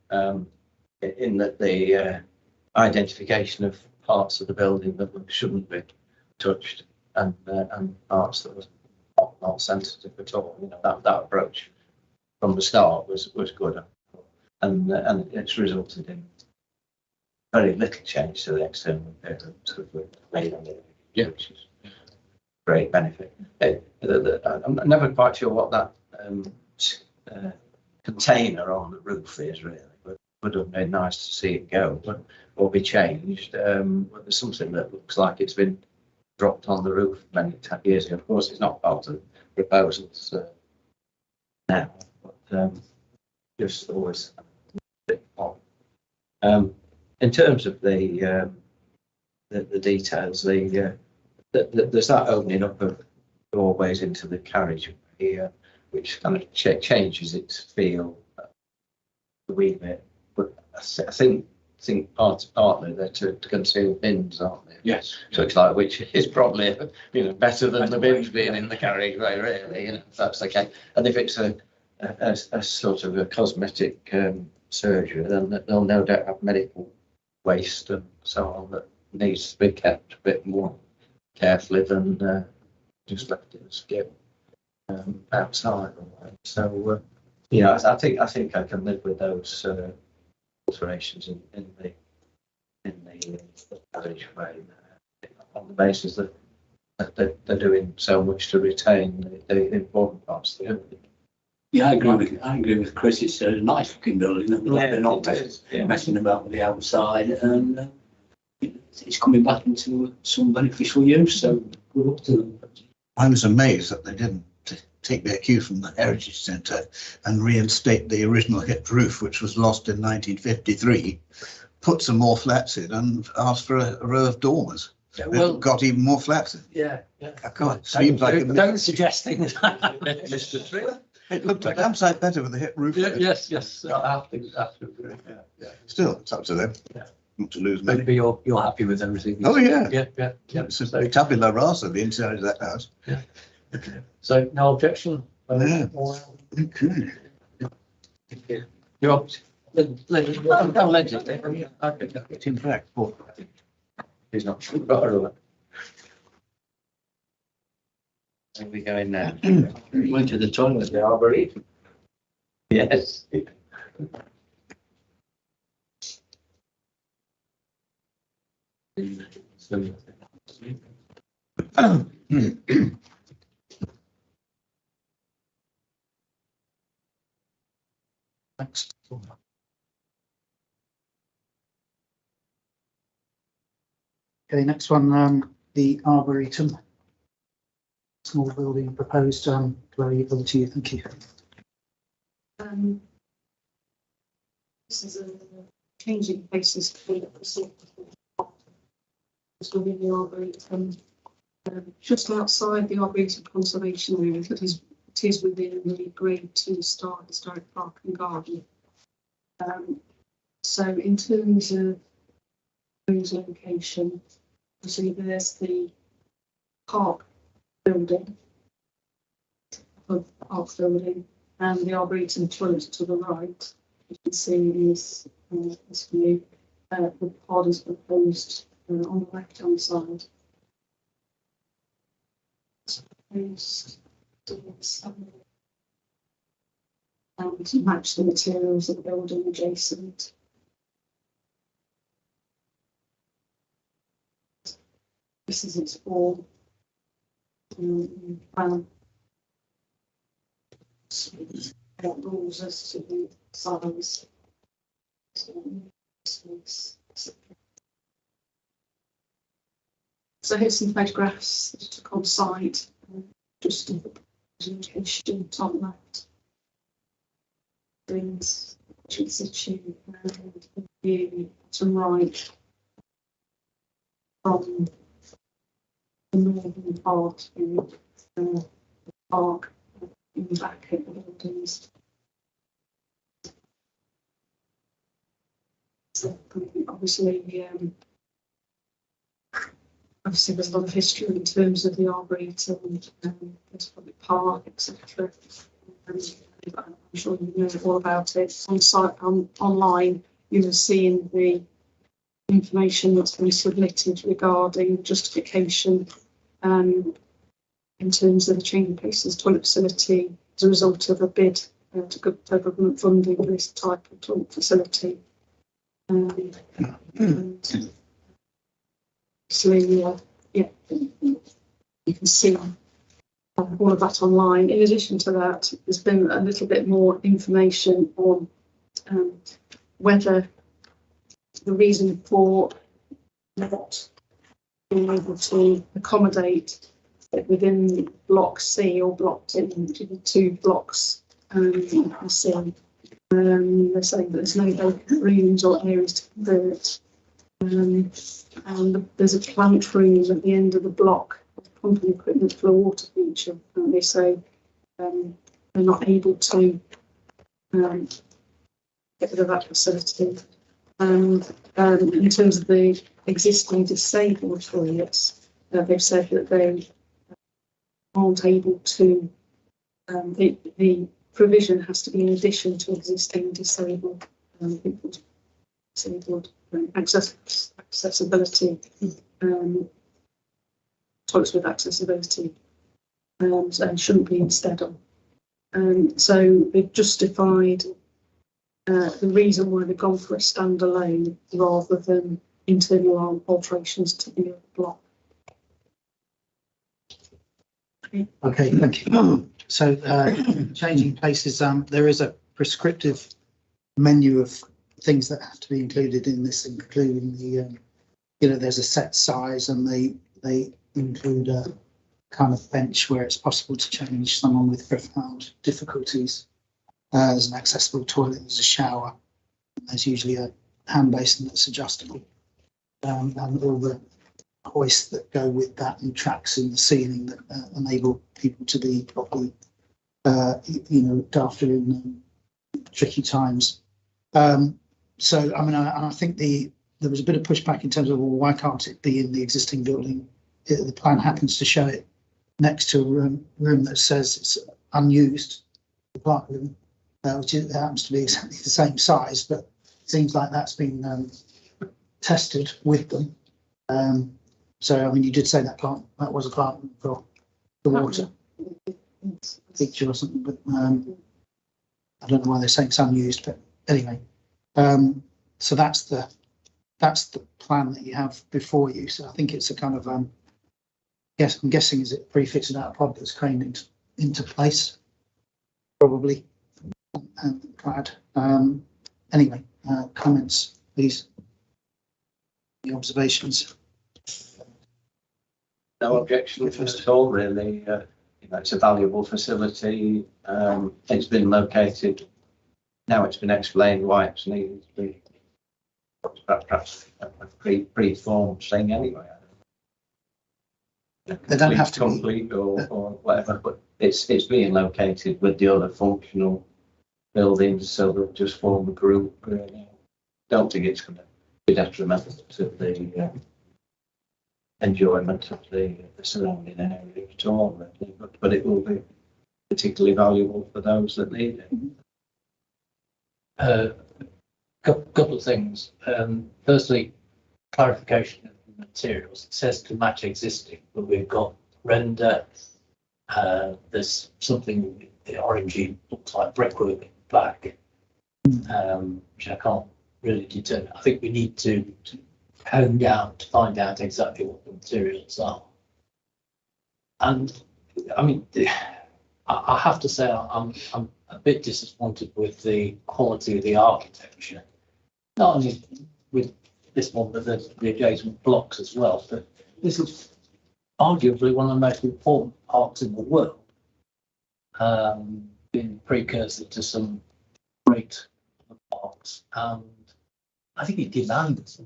Speaker 7: In that the identification of parts of the building that shouldn't be touched and parts that was not sensitive at all. You know, that approach from the start was good, and it's resulted in very little change to the external appearance that we've made on it.
Speaker 4: Yeah.
Speaker 7: Which is great benefit. I'm never quite sure what that container on the roof is really, but would have been nice to see it go, but or be changed. But there's something that looks like it's been dropped on the roof many years ago. Of course, it's not part of the proposals now, but just always a bit odd. In terms of the details, there's that opening up of doorways into the carriage here, which kind of changes its feel a wee bit. But I think partly they're to conceal bins, aren't they?
Speaker 4: Yes.
Speaker 7: So it's like, which is probably better than the bins being in the carriageway, really. If that's the case, and if it's a sort of a cosmetic surgery, then they'll no doubt have medical waste and so on that needs to be kept a bit more carefully than just left in the skip outside. So I think I can live with those alterations in the carriageway on the basis that they're doing so much to retain the important parts of the building.
Speaker 3: Yeah, I agree with Chris. It's a nice looking building. They're not messing about with the outside, and it's coming back into some beneficial use. So we're up to them.
Speaker 5: I was amazed that they didn't take their cue from the Heritage Centre and reinstate the original hip roof, which was lost in 1953, put some more flats in and asked for a row of dormers.
Speaker 4: Yeah, well,
Speaker 5: got even more flats in.
Speaker 4: yeah.
Speaker 5: Seems like
Speaker 4: Don't suggest things.
Speaker 7: Mr. Thriller.
Speaker 5: It looked a damn sight better with the hip roof.
Speaker 4: Yes, I have to agree. Yeah.
Speaker 5: Still, it's up to them.
Speaker 4: Yeah.
Speaker 5: Not to lose money.
Speaker 4: Maybe you're happy with everything.
Speaker 5: Oh, yeah.
Speaker 4: Yeah.
Speaker 5: It's a tabula rasa, the inside of that house.
Speaker 4: So no objection?
Speaker 5: Yeah.
Speaker 4: Okay. You're up. Okay.
Speaker 5: In fact, but
Speaker 7: He's not sure. Where are we going now?
Speaker 4: Went to the toilet.
Speaker 7: The Arboretum. Yes.
Speaker 2: Thanks. Okay, next one, the Arboretum. Small building proposed, Chloe, over to you, thank you.
Speaker 1: This is a changing places between within the Arboretum, just outside the Arboretum Conservation Area, it is within the Grade 2 Star Historic Park and Garden. So in terms of those location, obviously there's the park building, and the Arboretum toilet to the right. You can see in this view, the pod is proposed on the left hand side. And to match the materials of the building adjacent. This is its form. Rules as to the size. So here's some photographs that I took on site, just in the presentation, top left. Brings situ and view to right from the northern part of the park in the back of the buildings. So obviously there's a lot of history in terms of the Arboretum, there's public park, etc. I'm sure you know all about it. On site, online, you have seen the information that's been submitted regarding justification in terms of the Changing Places toilet facility as a result of a bid to government funding for this type of toilet facility. And obviously, yeah, you can see all of that online. In addition to that, there's been a little bit more information on whether the reason for not being able to accommodate it within Block C or blocked into the two blocks you can see. They're saying that there's no vacant rooms or areas to convert. And there's a plant room at the end of the block, pumping equipment for a water feature, and they say they're not able to get rid of that facility. And in terms of the existing disabled toilets, they've said that they aren't able to, the provision has to be in addition to existing disabled accessibility, toilets with accessibility, and shouldn't be instead of. So they've justified the reason why they've gone for a standalone rather than internal alterations to the block.
Speaker 2: Okay, thank you. So, Changing Places, there is a prescriptive menu of things that have to be included in this, including the, there's a set size, and they include a kind of bench where it's possible to change someone with profound difficulties. There's an accessible toilet, there's a shower, and there's usually a hand basin that's adjustable, and all the hoists that go with that and tracks in the ceiling that enable people to be properly you know, looked after in tricky times. So, I mean, I think there was a bit of pushback in terms of, well, why can't it be in the existing building? The plan happens to show it next to a room that says it's unused, the plant room, which happens to be exactly the same size, but it seems like that's been tested with them. So, I mean, you did say that was a plant room for the water feature or something, but I don't know why they're saying it's unused, but anyway. So that's the plan that you have before you. So I think it's a kind of yes, I'm guessing is it pre-fitted out pod that's craned into place, probably, and clad. Anyway, comments, please. The observations.
Speaker 7: No objection at all, really. You know, it's a valuable facility. It's been located. Now it's been explained why it's needed to be perhaps a pre-formed thing anyway.
Speaker 2: They don't have to be
Speaker 7: complete or whatever, but it's being located with the other functional buildings, so they'll just form a group. Really. Don't think it's going to be detrimental to the enjoyment of the surrounding area at all, really. But it will be particularly valuable for those that need it.
Speaker 4: Couple of things. Firstly, clarification of the materials. It says to match existing, but we've got render. There's something the orangey looks like brickwork in the back, which I can't really determine. I think we need to hone down to find out exactly what the materials are. And I mean, I have to say I'm a bit disappointed with the quality of the architecture, not only with this one, but the adjacent blocks as well. But this is arguably one of the most important parks in the world, being precursor to some great parks. And I think it demands a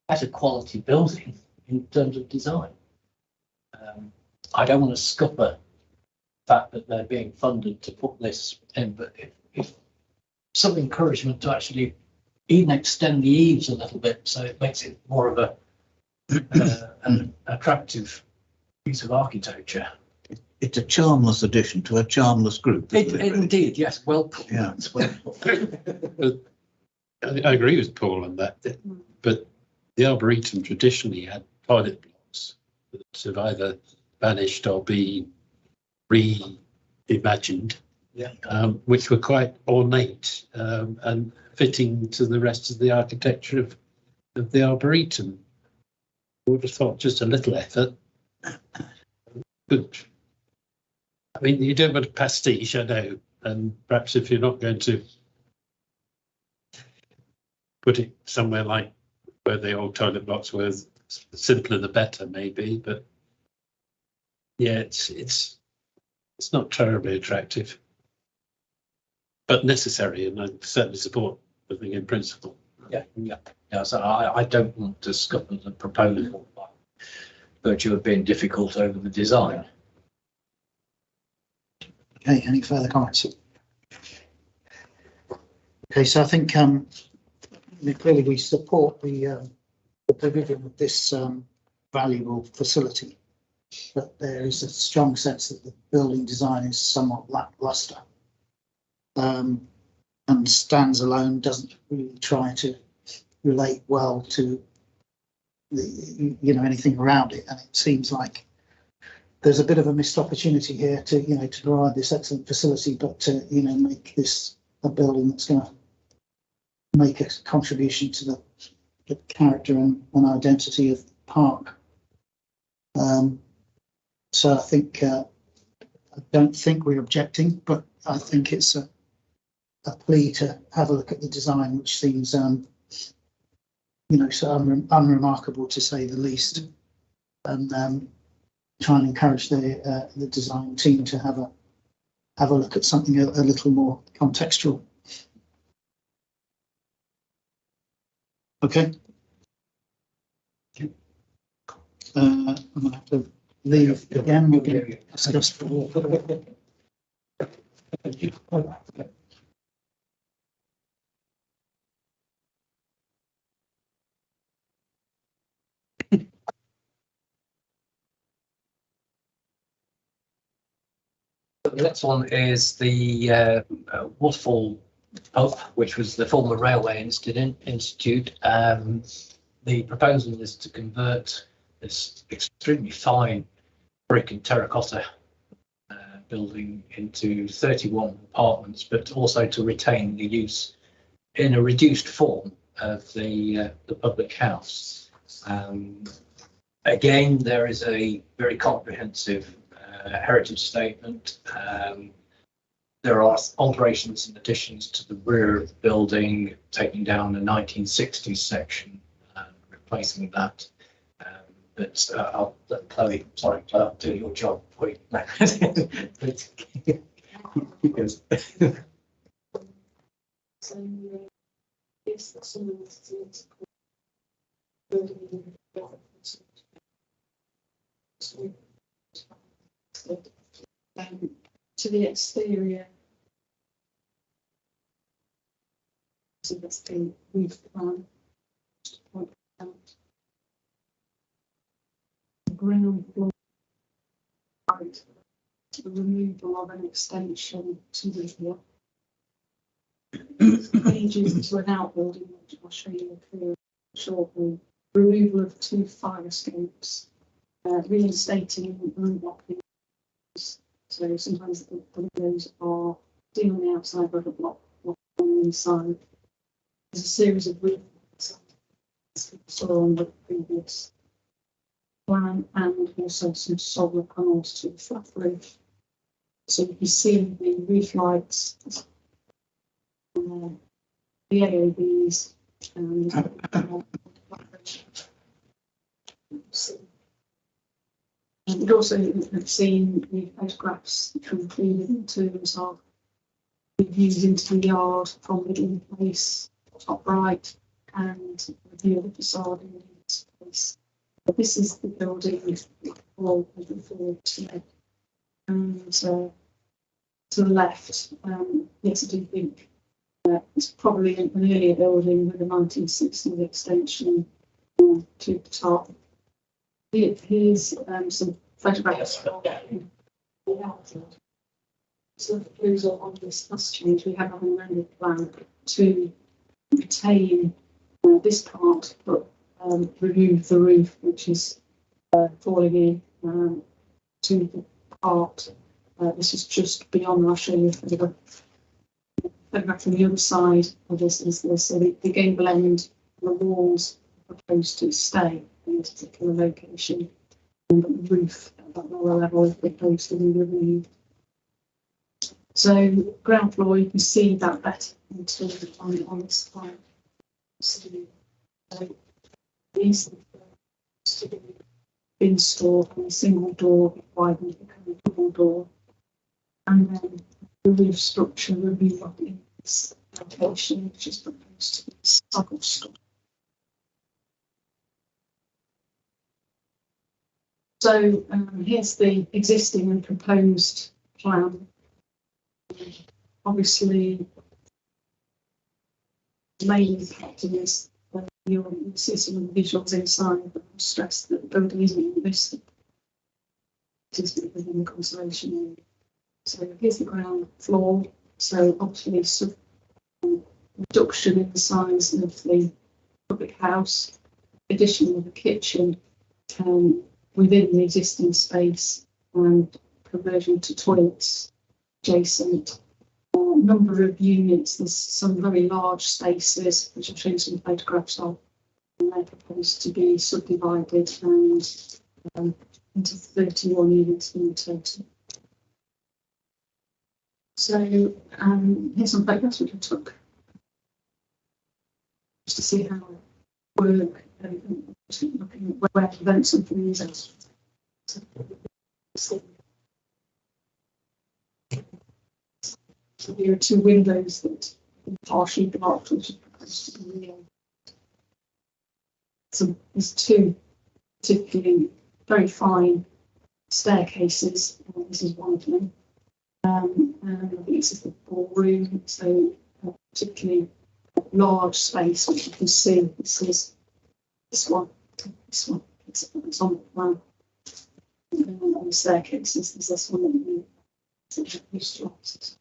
Speaker 4: better quality building in terms of design. I don't want to scupper the fact that they're being funded to put this in, but if some encouragement to actually even extend the eaves a little bit so it makes it more of an attractive piece of architecture.
Speaker 5: It's a charmless addition to a charmless group. Isn't it, really?
Speaker 4: Indeed, yes, well put.
Speaker 5: Yeah.
Speaker 8: I agree with Paul on that, but the Arboretum traditionally had toilet blocks that have either vanished or been reimagined, which were quite ornate and fitting to the rest of the architecture of the Arboretum. I would have thought just a little effort. But I mean, you don't want a pastiche, I know, and perhaps if you're not going to put it somewhere like where the old toilet blocks were, the simpler the better, maybe. But yeah, it's not terribly attractive, but necessary, and I certainly support the thing in principle.
Speaker 4: Yeah. So I don't want to scupper the proposal by virtue of being difficult over the design.
Speaker 2: Okay, any further comments? Okay, so I think clearly we support the provision of this valuable facility, but there is a strong sense that the building design is somewhat lackluster and stands alone, doesn't really try to relate well to the, anything around it, and it seems like there's a bit of a missed opportunity here to to provide this excellent facility, but to make this a building that's going to make a contribution to the character and identity of the park. So I think I don't think we're objecting, but I think it's a plea to have a look at the design, which seems so unremarkable to say the least, and try and encourage the design team to have a look at something a little more contextual. Okay. I'm going to have to leave again. We're going to discuss.
Speaker 4: Thank you. The next one is the Waterfall Pub, which was the former Railway Institute. The proposal is to convert this extremely fine brick and terracotta building into 31 apartments, but also to retain the use in a reduced form of the public house. Again, there is a very comprehensive heritage statement. There are alterations and additions to the rear of the building, taking down the 1960s section and replacing that. But I'll let Chloe, sorry, Chloe, do your job for you. Yes.
Speaker 1: So, yes, that's some of the building. To the exterior. So that's the roof plan. The ground floor. Right. The removal of an extension to the rear. Pages into an outbuilding, which I'll show you shortly. Removal of 2 fire escapes. Reinstating and blocking. So sometimes the windows are seen on the outside, but a block on the inside. There's a series of roofs saw on the previous plan, and also some solar panels to the flat roof. So you can see the roof lights, the AOBs, and we've also seen the photographs included in terms of the views into the yard from Middle Place, top right, and the view of the facade in Middle Place. But this is the building all moving forward today. And to the left, yes, I do think it's probably an earlier building with a 1960s extension to the top. Here's some photographs from the outside. So the proposal on this bus change, we have an amended plan to retain this part, but remove the roof, which is falling in to the part. This is just beyond. I'll show you the photograph from the other side of this is this. So the gable end, the walls are proposed to stay in this particular location, and the roof at that lower level is proposed to be removed. So ground floor, you can see that better on this slide. So these to be bin store from a single door widened to become a double door, and then the roof structure will be in this location, which is proposed to be a saddle store. So here's the existing and proposed plan. Obviously, the main impact of this, you'll see some of the visuals inside, but I'll stress that the building isn't listed. It is within the conservation area. So here's the ground floor. So obviously, some reduction in the size of the public house, addition of the kitchen within the existing space, and conversion to toilets adjacent. Number of units, there's some very large spaces, which I'll show you some photographs of, and they're proposed to be subdivided and into 31 units in total. So here's some photographs which I took just to see how it works, looking at where events and things are. So there are 2 windows that are partially blocked, which is proposed to be real. So there's 2 particularly very fine staircases. This is one of them. And I think this is the ballroom, so particularly large space, which you can see. This is this one. It's on the plan. On the staircases, there's this one that you used to access.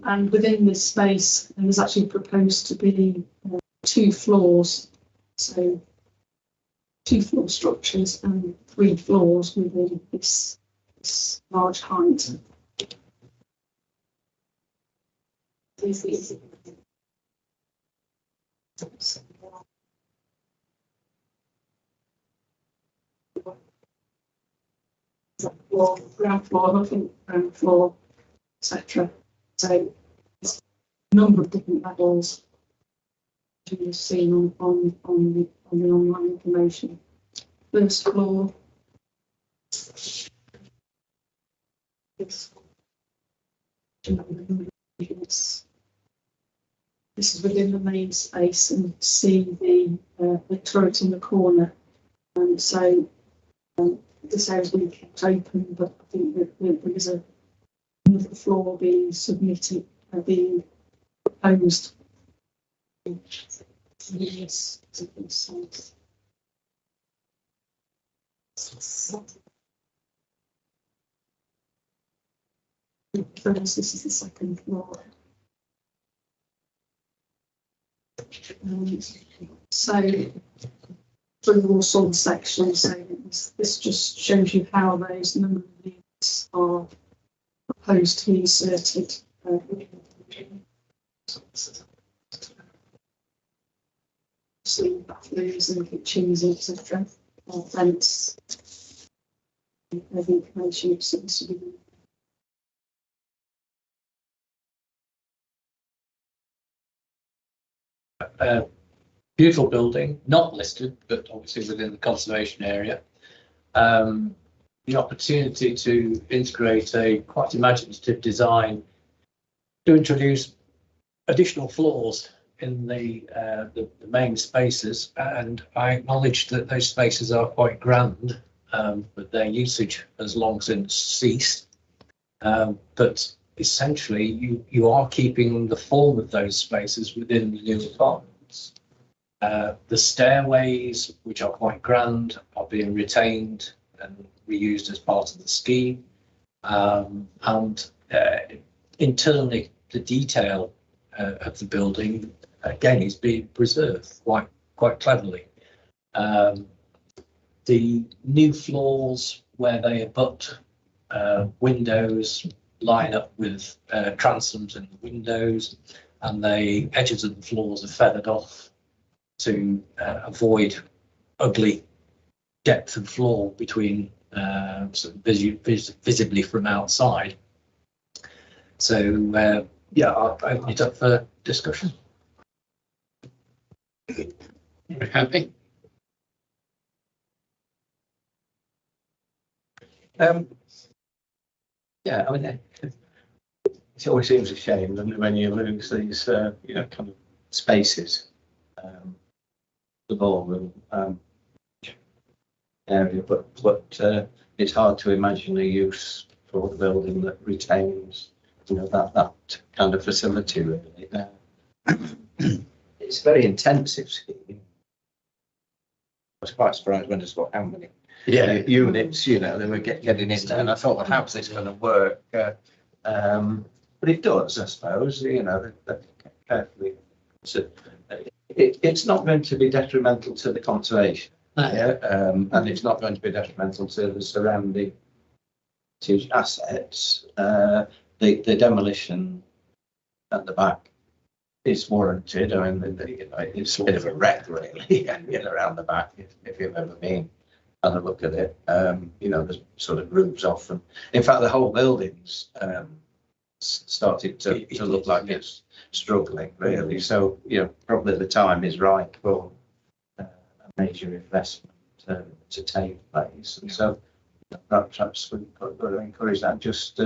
Speaker 1: And within this space, there's actually proposed to be 2 floors, so 2 floor structures and 3 floors within this large height. Ground floor, I think ground floor, etc. So it's a number of different levels to be seen on the online information. First floor. This is within the main space, and see the turret in the corner. And so this area has been kept open, but I think that there is another floor being submitted, being proposed. Yes, first, this is the second floor. So through all sort of sections, so this just shows you how those number of units are proposed to be inserted. Bathrooms and kitchens, etc. Vents. The information seems to be.
Speaker 4: Beautiful building, not listed, but obviously within the conservation area. The opportunity to integrate a quite imaginative design to introduce additional floors in the main spaces, and I acknowledge that those spaces are quite grand, but their usage has long since ceased. But essentially, you are keeping the form of those spaces within the new apartments. The stairways, which are quite grand, are being retained and reused as part of the scheme. And internally, the detail of the building, again, is being preserved quite cleverly. The new floors where they abut windows line up with transoms in the windows, and the edges of the floors are feathered off to avoid ugly depth of floor between sort of visibly from outside. So yeah, I'll open it up for discussion.
Speaker 8: We're happy.
Speaker 7: Yeah, I mean, it always seems a shame when you lose these, you know, kind of spaces. The ballroom area, but it's hard to imagine a use for the building that retains, you know, that kind of facility really. It's a very intensive scheme. I was quite surprised when I saw how many units, you know, they were getting into, and I thought, well, how's this going to work? But it does, I suppose, you know, carefully. So, it's not going to be detrimental to the conservation, and it's not going to be detrimental to the surrounding assets. The demolition at the back is warranted. I mean, you know, it's a bit of a wreck, really, around the back, if you've ever been and a look at it. You know, there's sort of roofs off, and in fact, the whole building's started to look like it's struggling, really. So, you know, probably the time is right for a major investment to take place. And so perhaps we've got to encourage that, just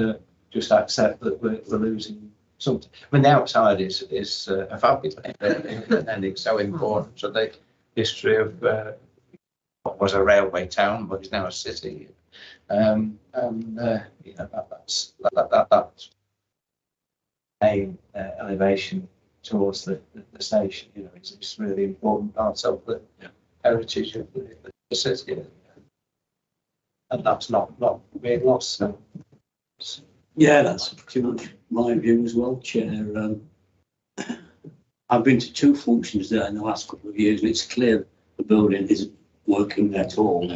Speaker 7: accept that we're losing something. I mean, the outside is fabulous, and it's so important to the history of what was a railway town, but it's now a city. You know, that's elevation towards the station. You know, it's really important part of the heritage of the city, and that's not being lost. So.
Speaker 3: Yeah, that's pretty much my view as well, Chair. I've been to 2 functions there in the last couple of years, and it's clear the building isn't working at all.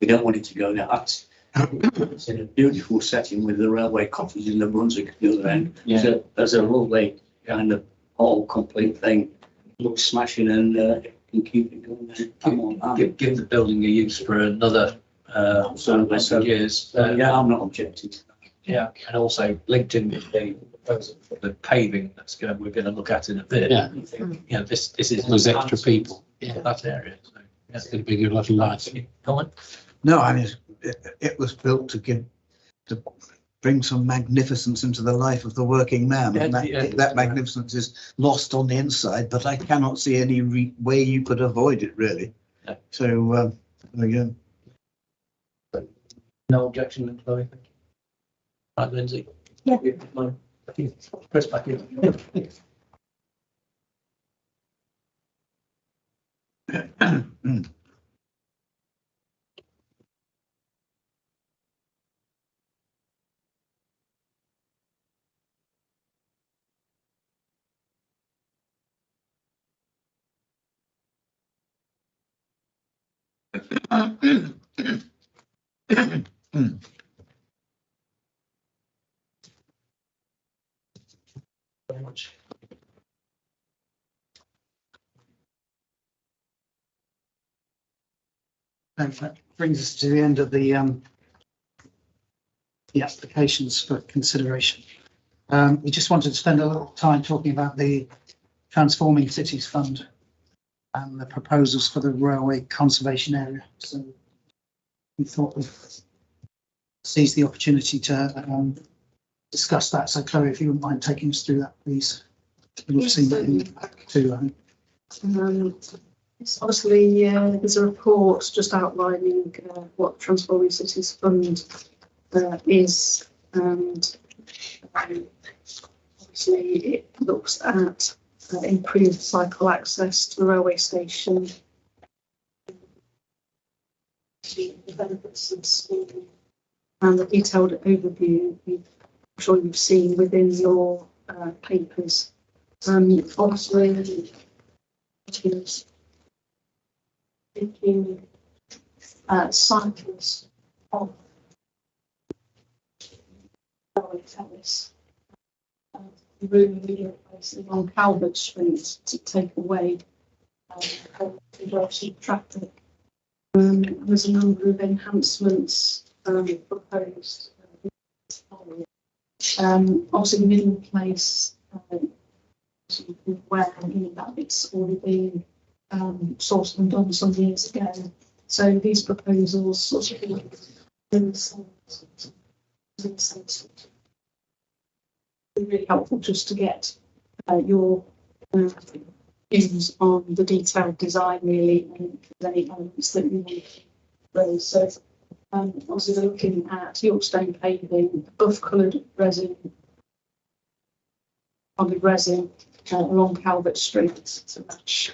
Speaker 3: We don't want it to go there. It's in a beautiful setting with the railway cottages in the Brunswick at the other end.
Speaker 7: Yeah.
Speaker 3: So there's a lovely kind of whole complete thing. Looks smashing, and can keep it going there. I'm on that.
Speaker 4: Give the building a use for another years.
Speaker 3: Yeah, I'm not objecting to that.
Speaker 4: Yeah, and also linked in with the paving we're going to look at in a bit.
Speaker 8: Yeah.
Speaker 4: You know, this is
Speaker 8: Those extra people.
Speaker 4: Yeah, that area. So, yeah.
Speaker 8: It's going to be a lot of life.
Speaker 4: Comment?
Speaker 5: No, I mean, it was built to bring some magnificence into the life of the working man. And that magnificence is lost on the inside, but I cannot see any way you could avoid it, really.
Speaker 4: No.
Speaker 5: So, again.
Speaker 4: No objection, Chloe? Right, Lindsay?
Speaker 6: Yeah.
Speaker 4: No. Press back in. Very much.
Speaker 2: And that brings us to the end of the applications for consideration. We just wanted to spend a little time talking about the Transforming Cities Fund and the proposals for the railway conservation area. So we thought we'd seize the opportunity to discuss that. So Chloe, if you wouldn't mind taking us through that, please. We've seen that in back too, I think.
Speaker 1: It's obviously, there's a report just outlining what Transforming Cities Fund is, and obviously it looks at improved cycle access to the railway station, the benefits of school, and the detailed overview I'm sure you've seen within your papers. Obviously, taking cyclists off railway terrace, really replacing on Calvert Street to take away congestion traffic. There's a number of enhancements proposed. Obviously, Middle Place, where that it's already been sourced and done some years ago. So these proposals sort of be really helpful just to get your views on the detailed design, really, and any elements that you want to raise. So obviously we're looking at Yorkstone paving, buff-coloured resin, solid resin along Calvert Street to match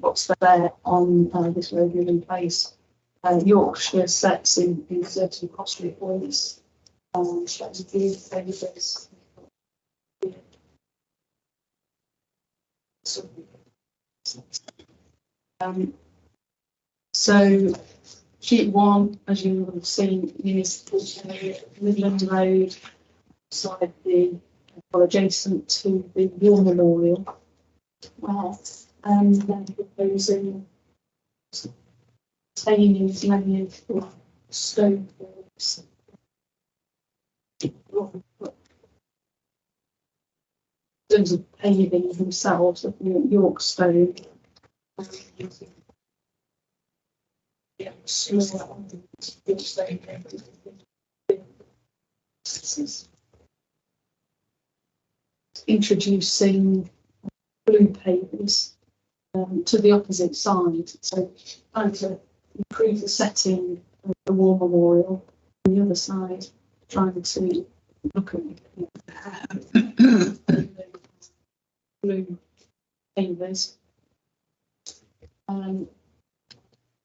Speaker 1: what's there on this road in place. Yorkshire sets in certain costly points. Strategy favours. So sheet 1, as you would have seen, is Midland Road, side adjacent to the War Memorial, where they're proposing retaining many of the stone walls. In terms of paving themselves, of Yorkstone, introducing blue pavers to the opposite side, so trying to improve the setting of the war memorial. On the other side, trying to look at blue pavers.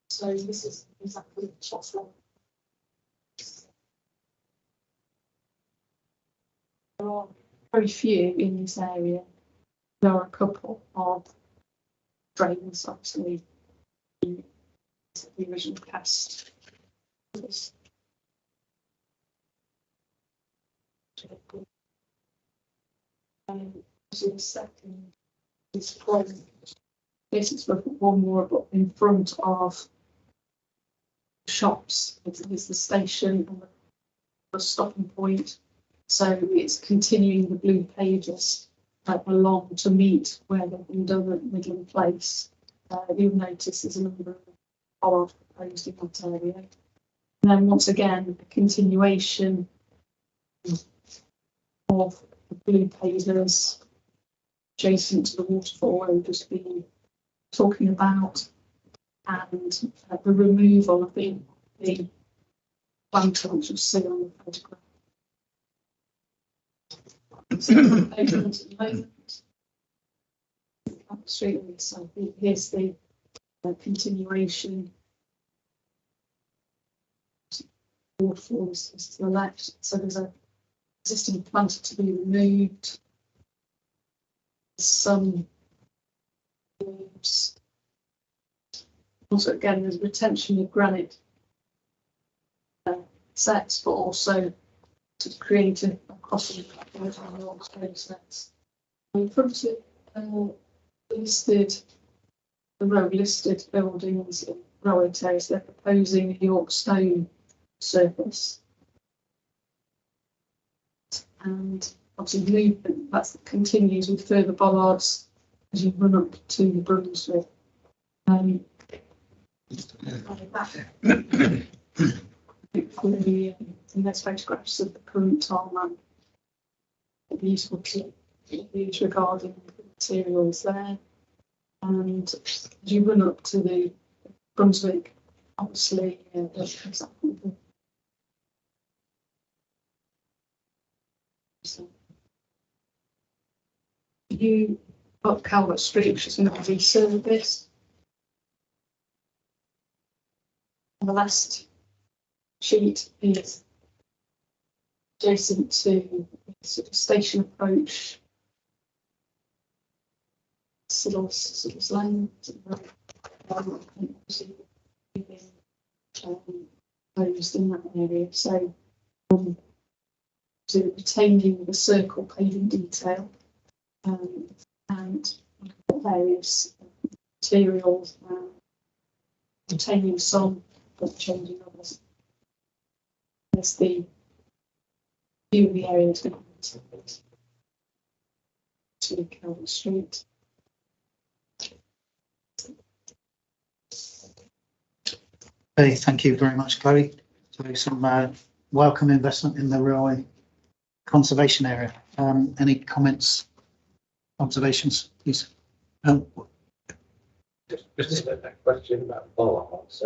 Speaker 1: So this is exactly what's wrong. There are very few in this area. There are a couple of drains, obviously, in the original cast. The second is from this is one more, but in front of shops. It's the station and the stopping point. So it's continuing the blue pages along to meet where they've been done at Midland Place. You'll notice there's a number of bollards proposed in that area. And then once again, a continuation of the blue pavers adjacent to the waterfall we've just been talking about, and the removal of the planter which you'll see on the photograph. So so here's the continuation. Waterfall is to the left, so there's a existing planter to be removed. Some leaves. Also, again, there's retention of granite sets, but also to create a crossing sets. In front of the row listed buildings in row terrace, they're proposing a York stone surface. And obviously movement that continues with further bollards as you run up to the Brunswick. Hopefully, in those photographs of the current tarmac, it'll be useful to use regarding the materials there. And as you run up to the Brunswick, obviously, that's exactly the you up Calvert Street, which is going to be serviced. And the last sheet is adjacent to sort of station approach. Siddle's Lane, closed in that area. So, retaining the circle paving detail and various materials, retaining some but changing others. There's the view of the area to Calvert Street.
Speaker 2: Okay, thank you very much, Chloe. So some welcome investment in the railway conservation area. Any comments, observations, please?
Speaker 7: Just a question about bollards.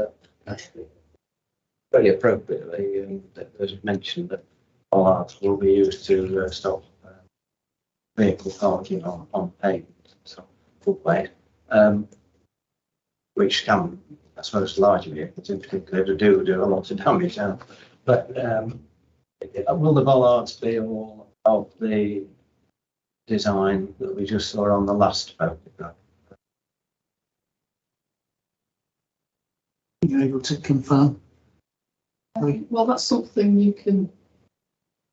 Speaker 7: Very appropriately, there's mentioned that bollards will be used to stop vehicle parking on pavement, so footway, which can, I suppose, larger vehicles in particular do a lot of damage now. But will the bollards be all of the design that we just saw on the last photograph?
Speaker 2: You're able to confirm?
Speaker 1: Well, that's something you can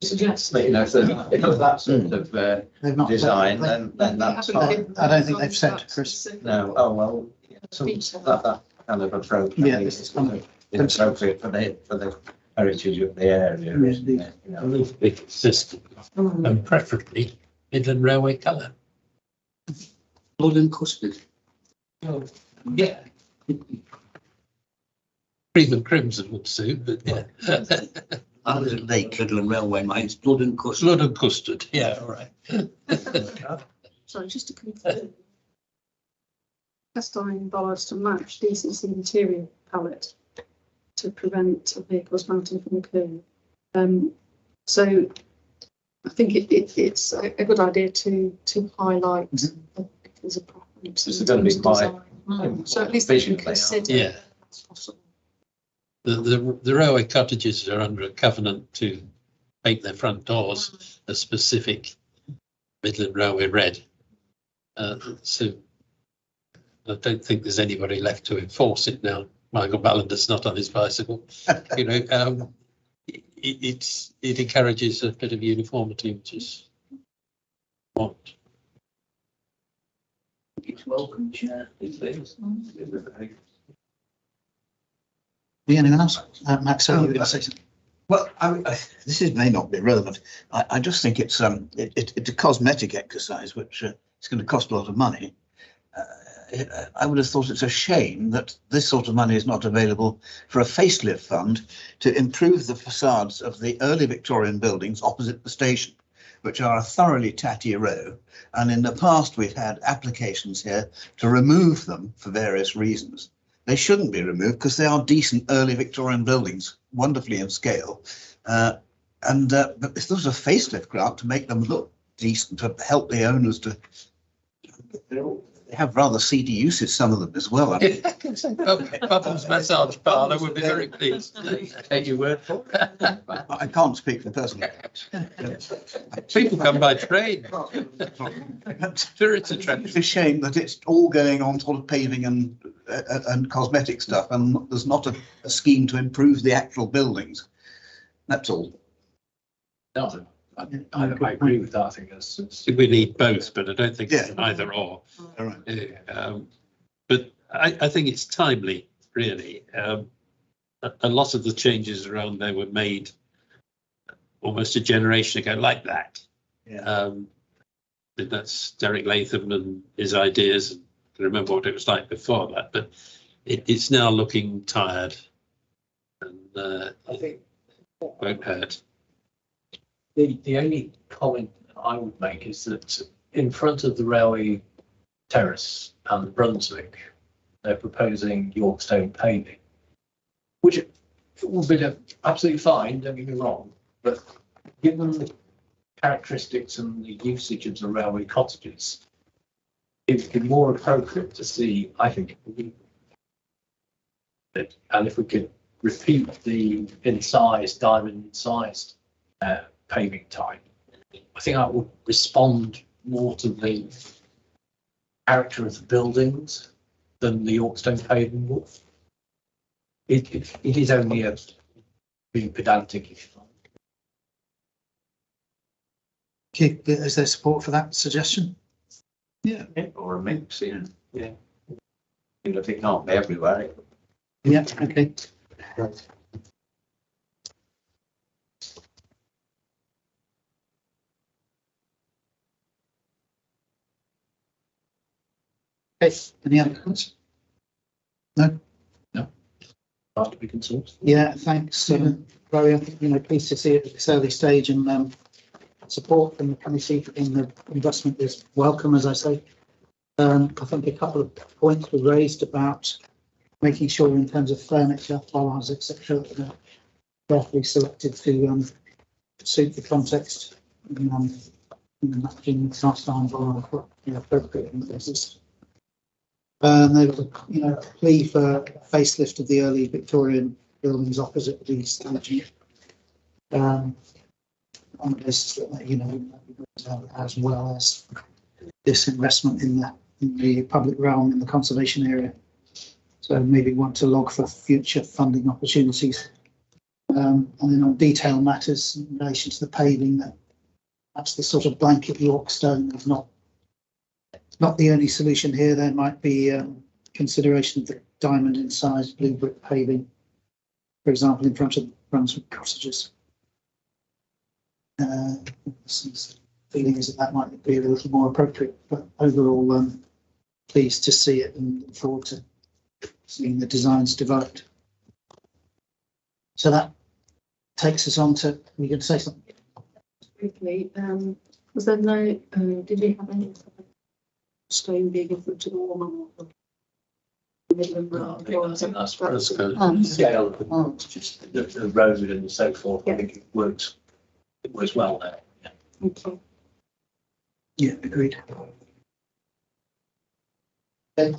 Speaker 1: suggest.
Speaker 7: But, you know, if that sort of
Speaker 2: They've not
Speaker 7: design,
Speaker 2: said-
Speaker 7: then that's
Speaker 1: Haven't
Speaker 7: fine.
Speaker 1: given
Speaker 2: I don't think
Speaker 1: those
Speaker 2: they've said,
Speaker 1: that
Speaker 2: Chris.
Speaker 1: specific-
Speaker 7: No, oh well, that kind of approach.
Speaker 2: Yeah,
Speaker 7: I
Speaker 2: this is
Speaker 7: think is appropriate for the heritage of the area,
Speaker 2: Yeah,
Speaker 7: isn't it? You
Speaker 4: A
Speaker 7: know?
Speaker 4: little bit consistent and preferably Midland Railway colour.
Speaker 3: Blood and custard.
Speaker 4: Yeah. Cream and crimson would suit, but yeah.
Speaker 3: I was at Lake Midland Railway, mate. It's blood and custard.
Speaker 4: Blood and custard, yeah, all right.
Speaker 1: Sorry, just to confirm. Cast iron bollards to match. This is the interior palette. to prevent vehicles mounting from the curb. So I think it's a good idea to highlight that there's a preference.
Speaker 7: This is
Speaker 1: in
Speaker 7: going to be
Speaker 1: terms of
Speaker 7: quite
Speaker 1: design. So at least they can
Speaker 7: visually, aren't
Speaker 1: consider
Speaker 8: Yeah.
Speaker 1: that's possible.
Speaker 8: The railway cottages are under a covenant to paint their front doors a specific Midland Railway red. So I don't think there's anybody left to enforce it now. Michael Ballander's not on his bicycle. You know, it encourages a bit of uniformity, which is what.
Speaker 3: It's welcome, Chair.
Speaker 2: Anyone else? Max, you were going to say something?
Speaker 5: Well, may not be relevant. I just think it's a cosmetic exercise, which is going to cost a lot of money. I would have thought it's a shame that this sort of money is not available for a facelift fund to improve the facades of the early Victorian buildings opposite the station, which are a thoroughly tatty row. And in the past, we've had applications here to remove them for various reasons. They shouldn't be removed because they are decent early Victorian buildings, wonderfully in scale. But if there was a facelift grant to make them look decent, to help the owners to, they have rather seedy uses, some of them as well. I mean,
Speaker 8: Bubbles massage parlour would be very pleased.
Speaker 7: Take your word for it.
Speaker 5: I can't speak for personal.
Speaker 8: People come by train. Tourist attraction.
Speaker 5: It's a shame that it's all going on sort of paving and cosmetic stuff, and there's not a scheme to improve the actual buildings. That's all.
Speaker 4: No, I agree with that. I think
Speaker 8: We need both, but I don't think it's
Speaker 5: Yeah.
Speaker 8: either or.
Speaker 5: All right.
Speaker 8: But I think it's timely, really. A lot of the changes around there were made almost a generation ago, like that.
Speaker 5: Yeah.
Speaker 8: That's Derek Latham and his ideas. I remember what it was like before that, but it's now looking tired, and
Speaker 4: I think
Speaker 8: won't hurt.
Speaker 4: the only comment I would make is that in front of the railway terrace and Brunswick, they're proposing Yorkstone paving, which will be absolutely fine, don't get me wrong, but given the characteristics and the usage of the railway cottages, it would be more appropriate to see, I think, and if we could repeat the incised, diamond incised paving type, I think that would respond more to the character of the buildings than the Yorkstone paving would. It is only a being pedantic, if you like.
Speaker 2: Is there support for that suggestion?
Speaker 7: Yeah, or a mix, yeah. Even if it can't be everywhere.
Speaker 2: Yeah, okay. Okay, any other comments? No?
Speaker 4: Have to be consulted.
Speaker 2: Yeah, thanks, Chloe. I think, pleased to see it at this early stage, and support from the committee in the investment is welcome, as I say. I think a couple of points were raised about making sure in terms of furniture, flowers, etc., that are carefully selected to suit the context, matching cast-iron bar appropriate in places. There was a plea for a facelift of the early Victorian buildings opposite the station. On the basis that as well as this investment in the public realm in the conservation area. So maybe want to log for future funding opportunities. And then on detail matters in relation to the paving, that's the sort of blanket Yorkstone is not the only solution here. There might be consideration of the diamond incised blue brick paving, for example, in front of Brunswick cottages. Feeling is that might be a little more appropriate, but overall pleased to see it and look forward to seeing the designs developed. So that takes us on to, you can say something?
Speaker 1: Briefly, was there no, did you have any stone being in front of the wall? Midland
Speaker 4: No,
Speaker 1: Road.
Speaker 4: I think that's
Speaker 8: That's good.
Speaker 4: scale of
Speaker 2: Oh.
Speaker 4: just the road and so forth. I think it works well there. Yeah.
Speaker 1: Okay.
Speaker 2: Yeah, agreed. Okay,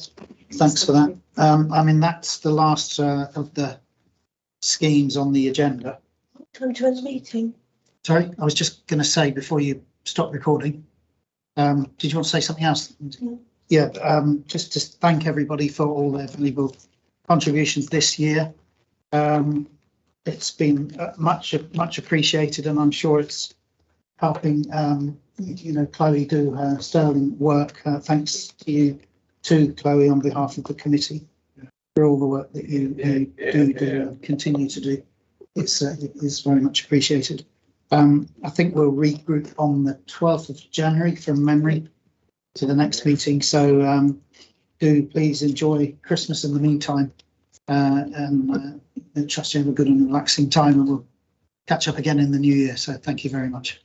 Speaker 2: thanks for that. I mean, that's the last of the schemes on the agenda.
Speaker 9: Time to end the meeting.
Speaker 2: Sorry, I was just going to say before you stop recording, did you want to say something else? Yeah, just to thank everybody for all their valuable contributions this year. It's been much appreciated, and I'm sure it's helping, Chloe do her sterling work. Thanks to you too, Chloe, on behalf of the committee for all the work that you do and continue to do. It is very much appreciated. I think we'll regroup on the 12th of January from memory to the next meeting. So do please enjoy Christmas in the meantime, and trust you have a good and relaxing time, and we'll catch up again in the new year. So thank you very much.